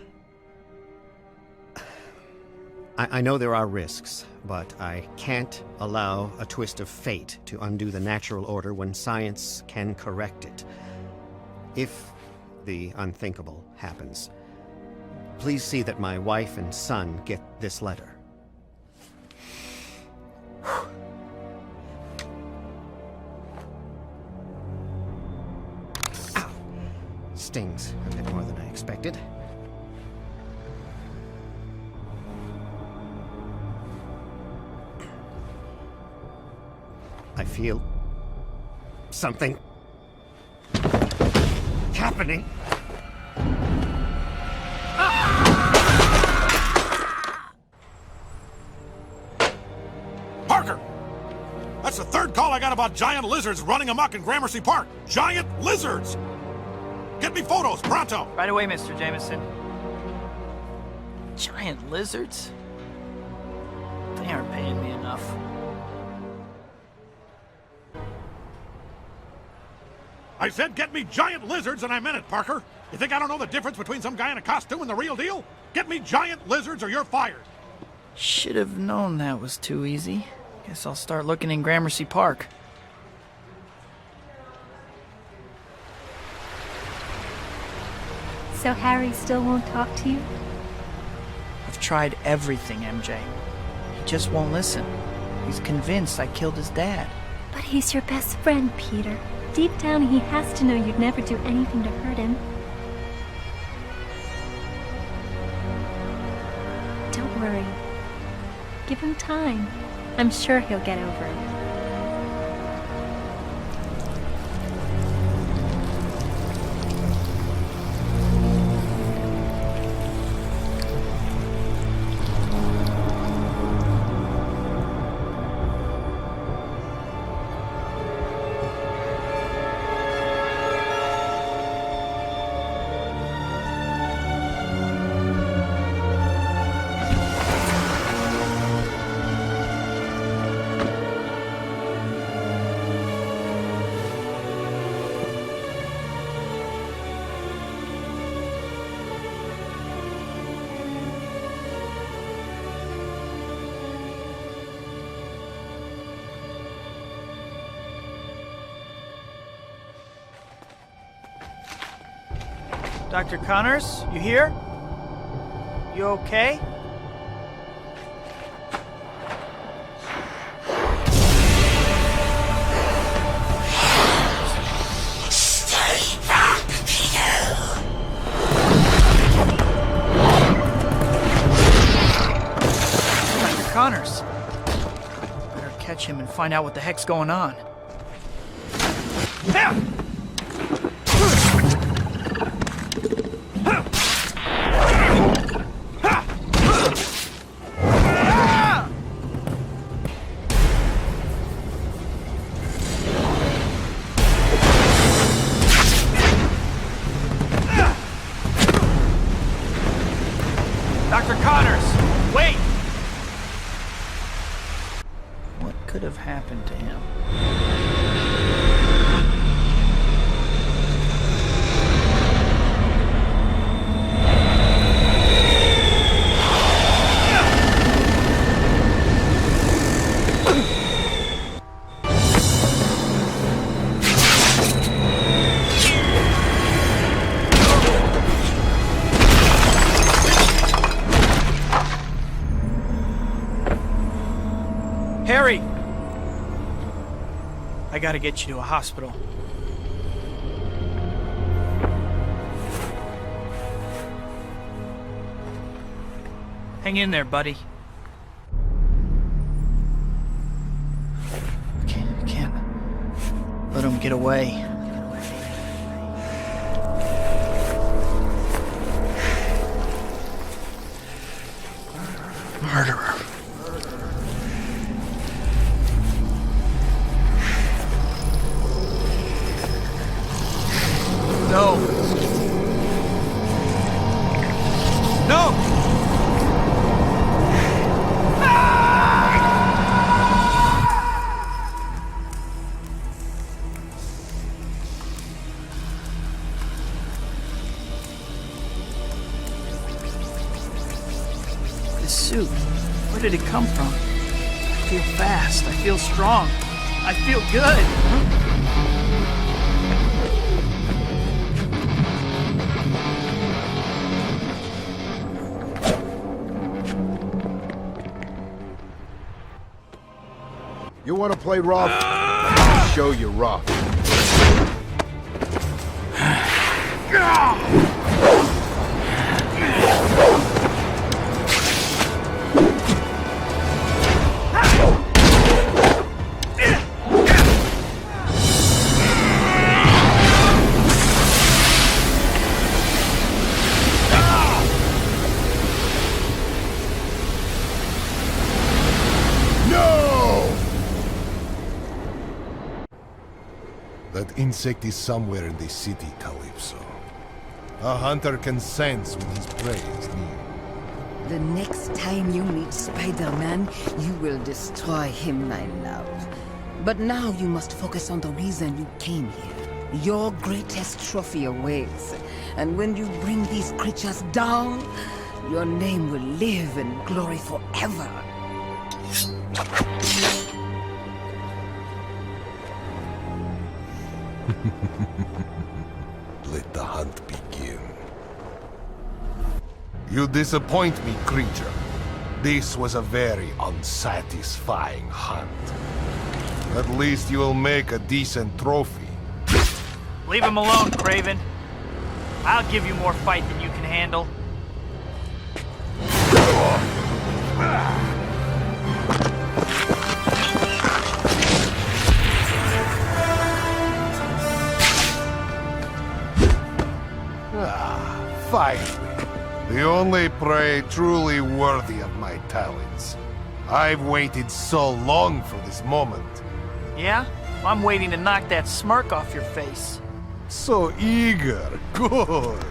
I know there are risks, but I can't allow a twist of fate to undo the natural order when science can correct it. If the unthinkable happens, please see that my wife and son get this letter. Ow! Stings a bit more than I expected. I feel something happening. Parker! That's the third call I got about giant lizards running amok in Gramercy Park. Giant lizards! Get me photos, pronto! Right away, Mr. Jameson. Giant lizards? They aren't paying me enough. I said get me giant lizards and I meant it, Parker. You think I don't know the difference between some guy in a costume and the real deal? Get me giant lizards or you're fired. Should have known that was too easy. Guess I'll start looking in Gramercy Park. So Harry still won't talk to you? I've tried everything, MJ. He just won't listen. He's convinced I killed his dad. But he's your best friend, Peter. Deep down, he has to know you'd never do anything to hurt him. Don't worry. Give him time. I'm sure he'll get over it. Dr. Connors, you here? You okay? Stay back, Peter. Dr. Connors. Better catch him and find out what the heck's going on. Dr. Connors, wait! What could have happened to him? Harry! I gotta get you to a hospital. Hang in there, buddy. I can't let him get away. Murderer. No. No! This suit, where did it come from? I feel fast, I feel strong, I feel good. You want to play rough? I'll show you rough. That insect is somewhere in the city, Calypso. A hunter can sense when his prey is near. The next time you meet Spider-Man, you will destroy him, my love. But now you must focus on the reason you came here. Your greatest trophy awaits. And when you bring these creatures down, your name will live in glory forever. Let the hunt begin. You disappoint me, creature. This was a very unsatisfying hunt. At least you will make a decent trophy. Leave him alone, Craven. I'll give you more fight than you can handle. Finally, the only prey truly worthy of my talents. I've waited so long for this moment. Yeah? I'm waiting to knock that smirk off your face. So eager. Good.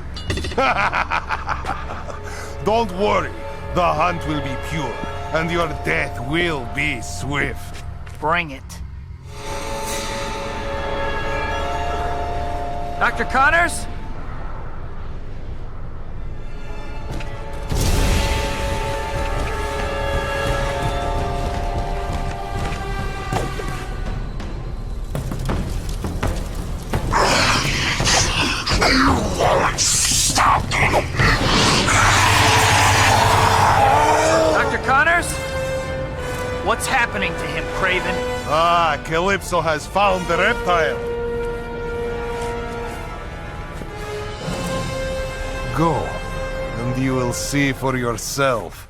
Don't worry. The hunt will be pure, and your death will be swift. Bring it. Dr. Connors? What's happening to him, Craven? Ah, Calypso has found the reptile. Go, and you will see for yourself.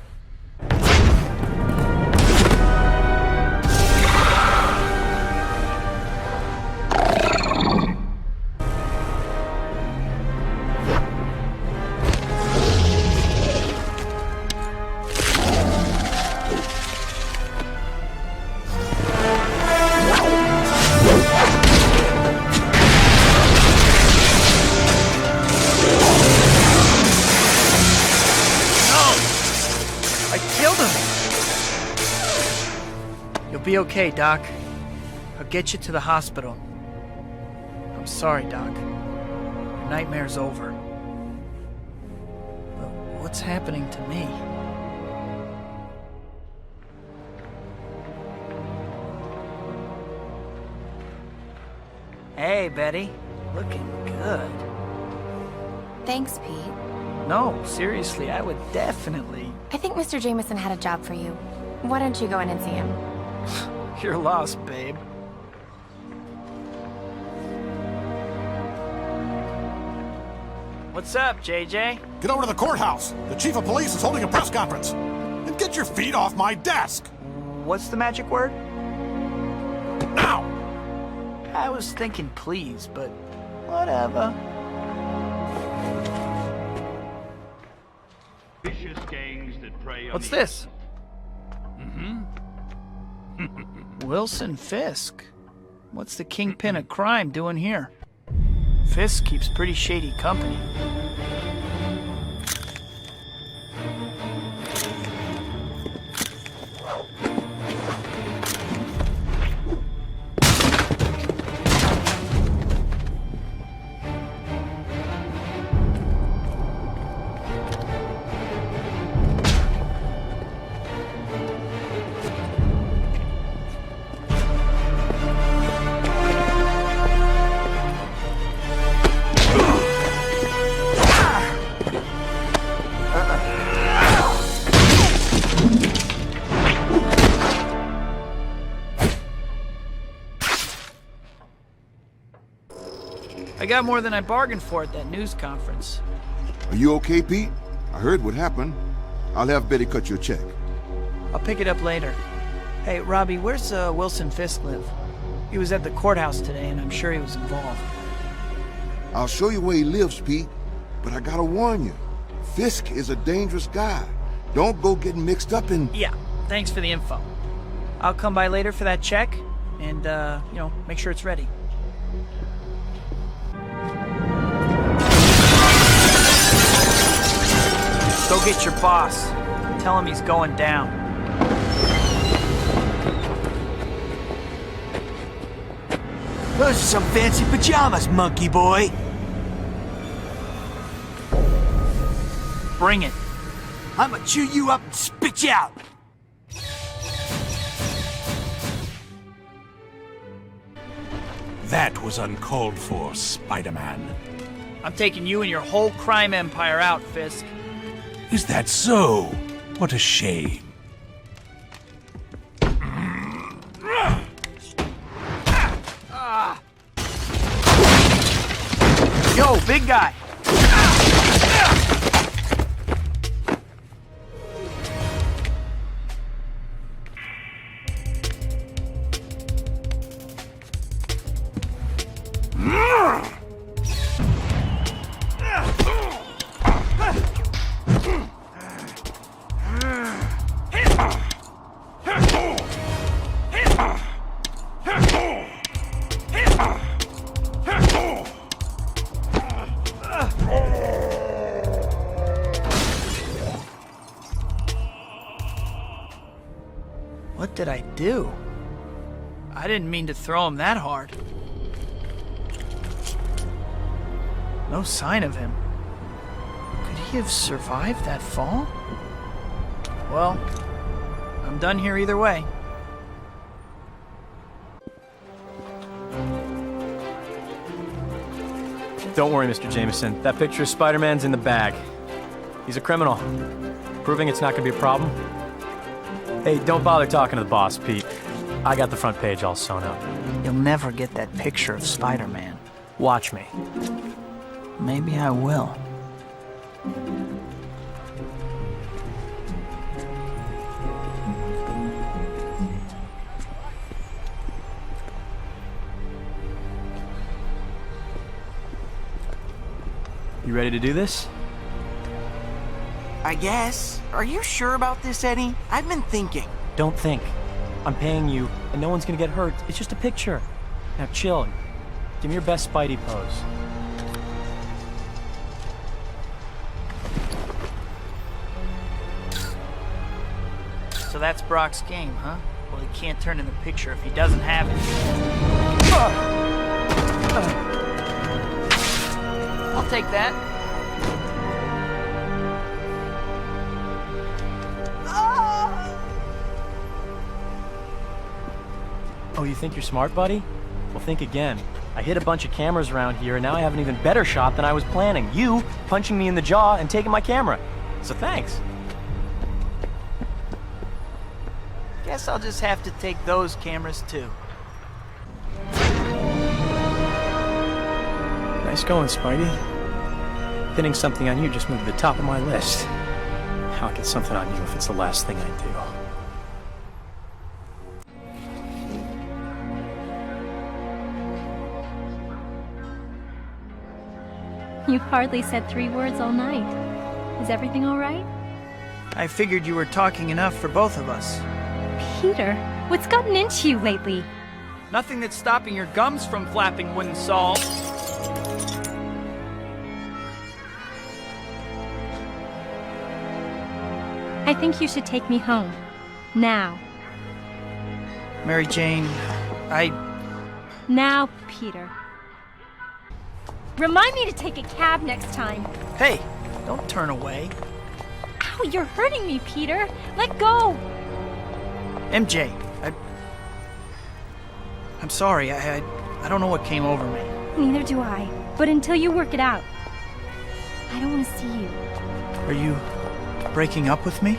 Be okay, Doc. I'll get you to the hospital. I'm sorry, Doc. Your nightmare's over. But what's happening to me? Hey, Betty. Looking good. Thanks, Pete. No, seriously, I would definitely... I think Mr. Jameson had a job for you. Why don't you go in and see him? You're lost, babe. What's up, JJ? Get over to the courthouse. The chief of police is holding a press conference. And get your feet off my desk. What's the magic word? Now! I was thinking please, but whatever. Vicious gangs that prey on What's the... this? Wilson Fisk. What's the kingpin of crime doing here? Fisk keeps pretty shady company. I got more than I bargained for at that news conference. Are you okay, Pete? I heard what happened. I'll have Betty cut you a check. I'll pick it up later. Hey, Robbie, where's Wilson Fisk live? He was at the courthouse today, and I'm sure he was involved. I'll show you where he lives, Pete. But I gotta warn you, Fisk is a dangerous guy. Don't go getting mixed up in... Yeah, thanks for the info. I'll come by later for that check, and, make sure it's ready. Go get your boss. Tell him he's going down. Those are some fancy pajamas, monkey boy. Bring it. I'ma chew you up and spit you out. That was uncalled for, Spider-Man. I'm taking you and your whole crime empire out, Fisk. Is that so? What a shame. Yo, big guy! What did I do? I didn't mean to throw him that hard. No sign of him. Could he have survived that fall? Well, I'm done here either way. Don't worry, Mr. Jameson. That picture of Spider-Man's in the bag. He's a criminal. Proving it's not gonna be a problem. Hey, don't bother talking to the boss, Pete. I got the front page all sewn up. You'll never get that picture of Spider-Man. Watch me. Maybe I will. You ready to do this? I guess. Are you sure about this, Eddie? I've been thinking. Don't think. I'm paying you, and no one's gonna get hurt. It's just a picture. Now chill. Give me your best Spidey pose. So that's Brock's game, huh? Well, he can't turn in the picture if he doesn't have it. I'll take that. Oh, you think you're smart, buddy? Well, think again. I hit a bunch of cameras around here, and now I have an even better shot than I was planning. You punching me in the jaw and taking my camera. So thanks. Guess I'll just have to take those cameras too. Nice going, Spidey. Pinning something on you just moved to the top of my list. I'll get something on you if it's the last thing I do. You've hardly said 3 words all night. Is everything all right? I figured you were talking enough for both of us. Peter, what's gotten into you lately? Nothing that's stopping your gums from flapping wouldn't solve. I think you should take me home. Now. Mary Jane, Now, Peter. Remind me to take a cab next time. Hey, don't turn away. Ow, you're hurting me, Peter. Let go. MJ, I'm sorry. I don't know what came over me. Neither do I. But until you work it out, I don't want to see you. Are you breaking up with me?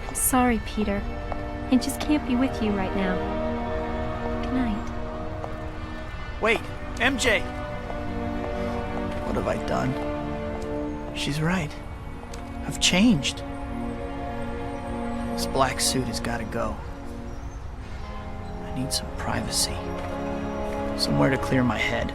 I'm sorry, Peter. I just can't be with you right now. Good night. Wait, MJ! What have I done? She's right. I've changed. This black suit has got to go. I need some privacy. Somewhere to clear my head.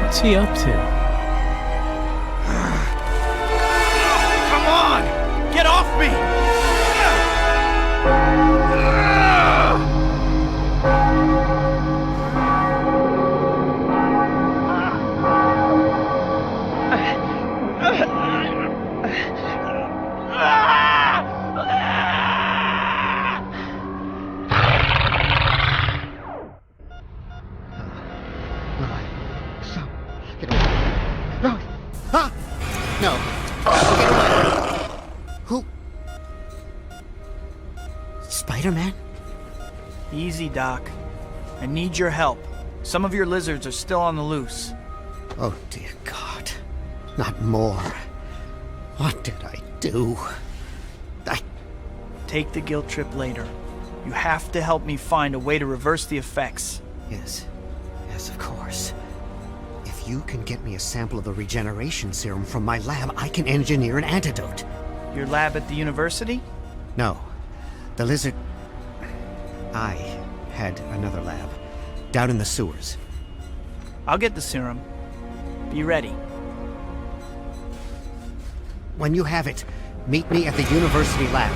What's he up to? Come on! Get off me! No. Get away. Who? Spider-Man? Easy, Doc. I need your help. Some of your lizards are still on the loose. Oh, dear God. Not more. What did I do? Take the guilt trip later. You have to help me find a way to reverse the effects. Yes. Yes, of course. If you can get me a sample of the regeneration serum from my lab, I can engineer an antidote. Your lab at the university? No. The lizard... I had another lab. Down in the sewers. I'll get the serum. Be ready. When you have it, meet me at the university lab.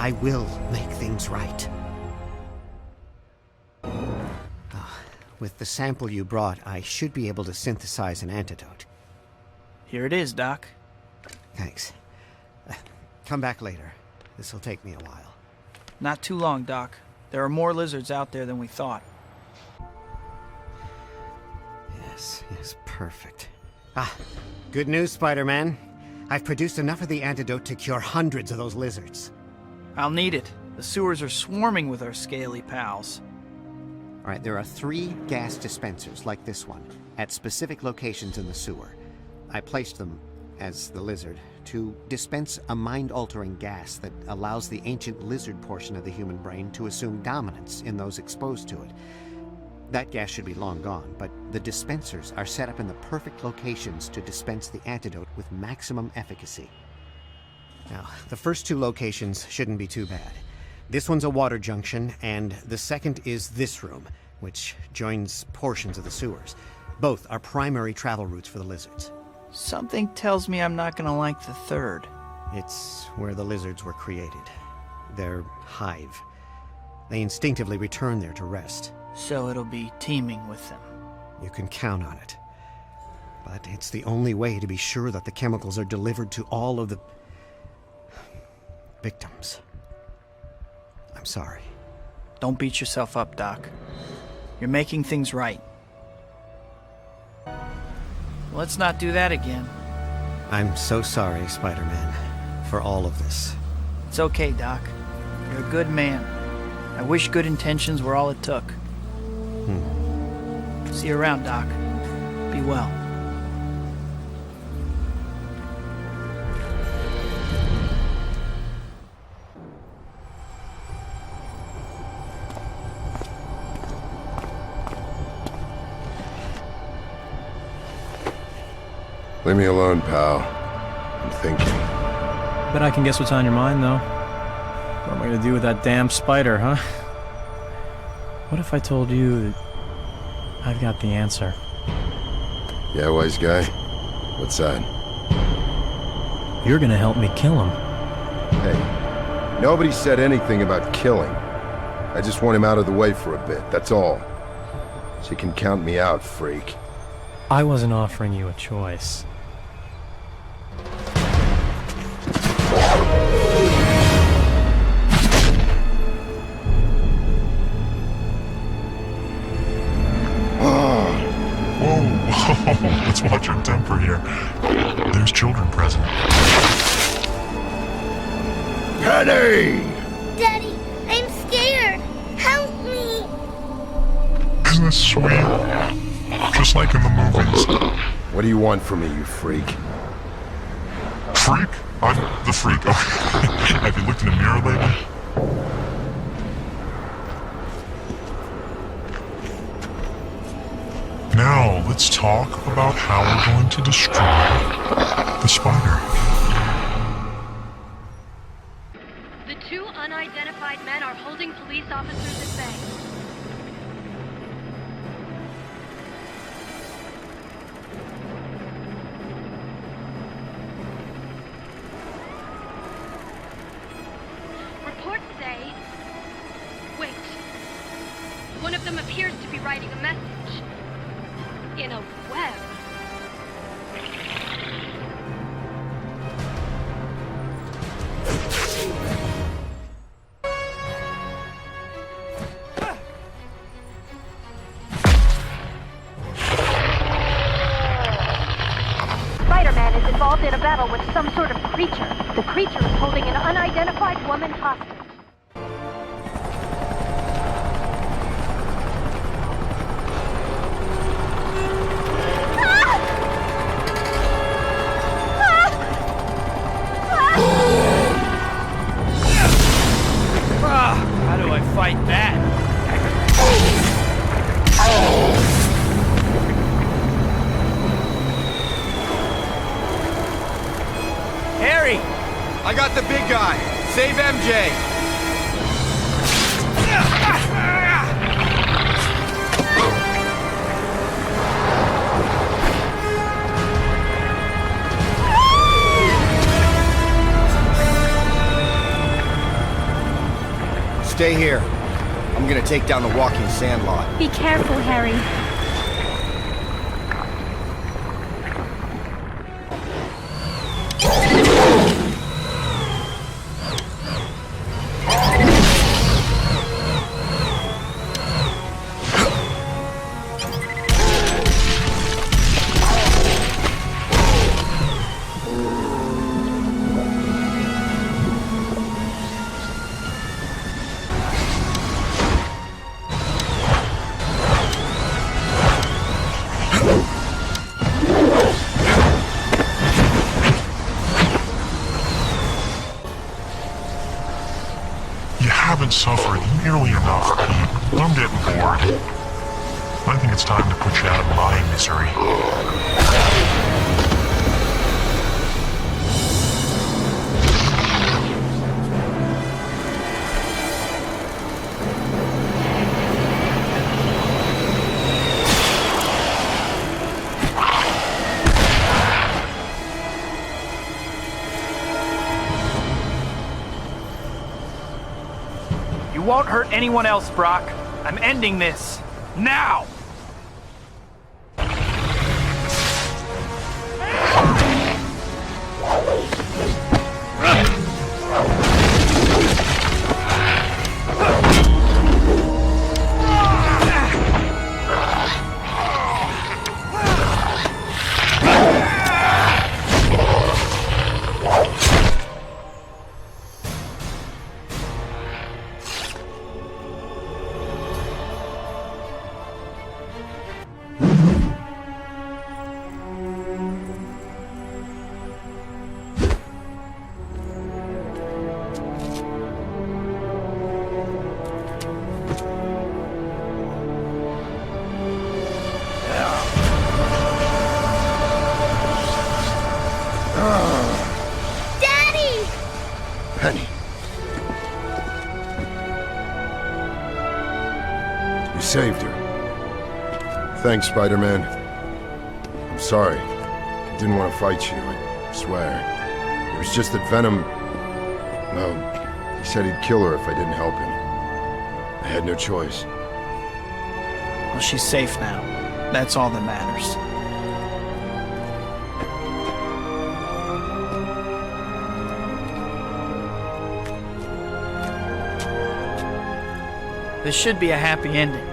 I will make things right. With the sample you brought, I should be able to synthesize an antidote. Here it is, Doc. Thanks. Come back later. This'll take me a while. Not too long, Doc. There are more lizards out there than we thought. Yes, perfect. Good news, Spider-Man. I've produced enough of the antidote to cure hundreds of those lizards. I'll need it. The sewers are swarming with our scaly pals. All right, there are 3 gas dispensers like this one at specific locations in the sewer. I placed them, as the lizard, to dispense a mind-altering gas that allows the ancient lizard portion of the human brain to assume dominance in those exposed to it. That gas should be long gone, but the dispensers are set up in the perfect locations to dispense the antidote with maximum efficacy. Now, the first 2 locations shouldn't be too bad. This one's a water junction, and the second is this room, which joins portions of the sewers. Both are primary travel routes for the lizards. Something tells me I'm not gonna like the third. It's where the lizards were created. Their hive. They instinctively return there to rest. So it'll be teeming with them. You can count on it. But it's the only way to be sure that the chemicals are delivered to all of the victims. I'm sorry. Don't beat yourself up, Doc. You're making things right. Let's not do that again. I'm so sorry, Spider-Man, for all of this. It's okay, Doc. You're a good man. I wish good intentions were all it took. See you around, Doc. Be well. Leave me alone, pal. I'm thinking. Bet I can guess what's on your mind, though. What am I gonna do with that damn spider, huh? What if I told you that I've got the answer? Yeah, wise guy? What's that? You're gonna help me kill him. Hey, nobody said anything about killing. I just want him out of the way for a bit, that's all. So you can count me out, freak. I wasn't offering you a choice. Let's watch your temper here. There's children present. Penny! Daddy, I'm scared. Help me. Isn't this sweet? Just like in the movies. What do you want from me, you freak? Freak? I'm the freak. Have you looked in a mirror lately? Now, let's talk about how we're going to destroy the spider. The 2 unidentified men are holding police officers at bay. Reports say... Wait. One of them appears to be writing a message. In a web. Spider-Man is involved in a battle with some sort of creature. The creature is holding an unidentified woman hostage. How do I fight that? Harry! I got the big guy. Save MJ. Stay here. I'm gonna take down the walking sandlot. Be careful, Harry. Nearly enough, Pete. I'm getting bored. I think it's time to put you out of my misery. You won't hurt anyone else, Brock. I'm ending this. Now! Daddy! Penny. You saved her. Thanks, Spider-Man. I'm sorry. I didn't want to fight you, I swear. It was just that Venom... Well, he said he'd kill her if I didn't help him. I had no choice. Well, she's safe now. That's all that matters. This should be a happy ending.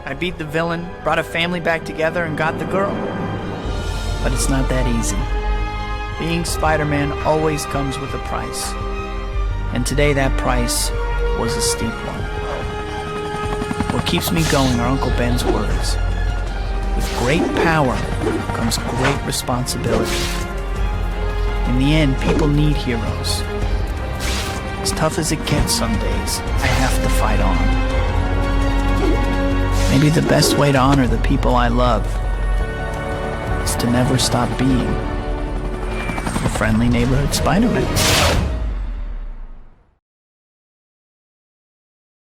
I beat the villain, brought a family back together, and got the girl. But it's not that easy. Being Spider-Man always comes with a price. And today that price was a steep one. What keeps me going are Uncle Ben's words. With great power comes great responsibility. In the end, people need heroes. As tough as it gets some days, I have to fight on. Maybe the best way to honor the people I love is to never stop being a friendly neighborhood Spider-Man.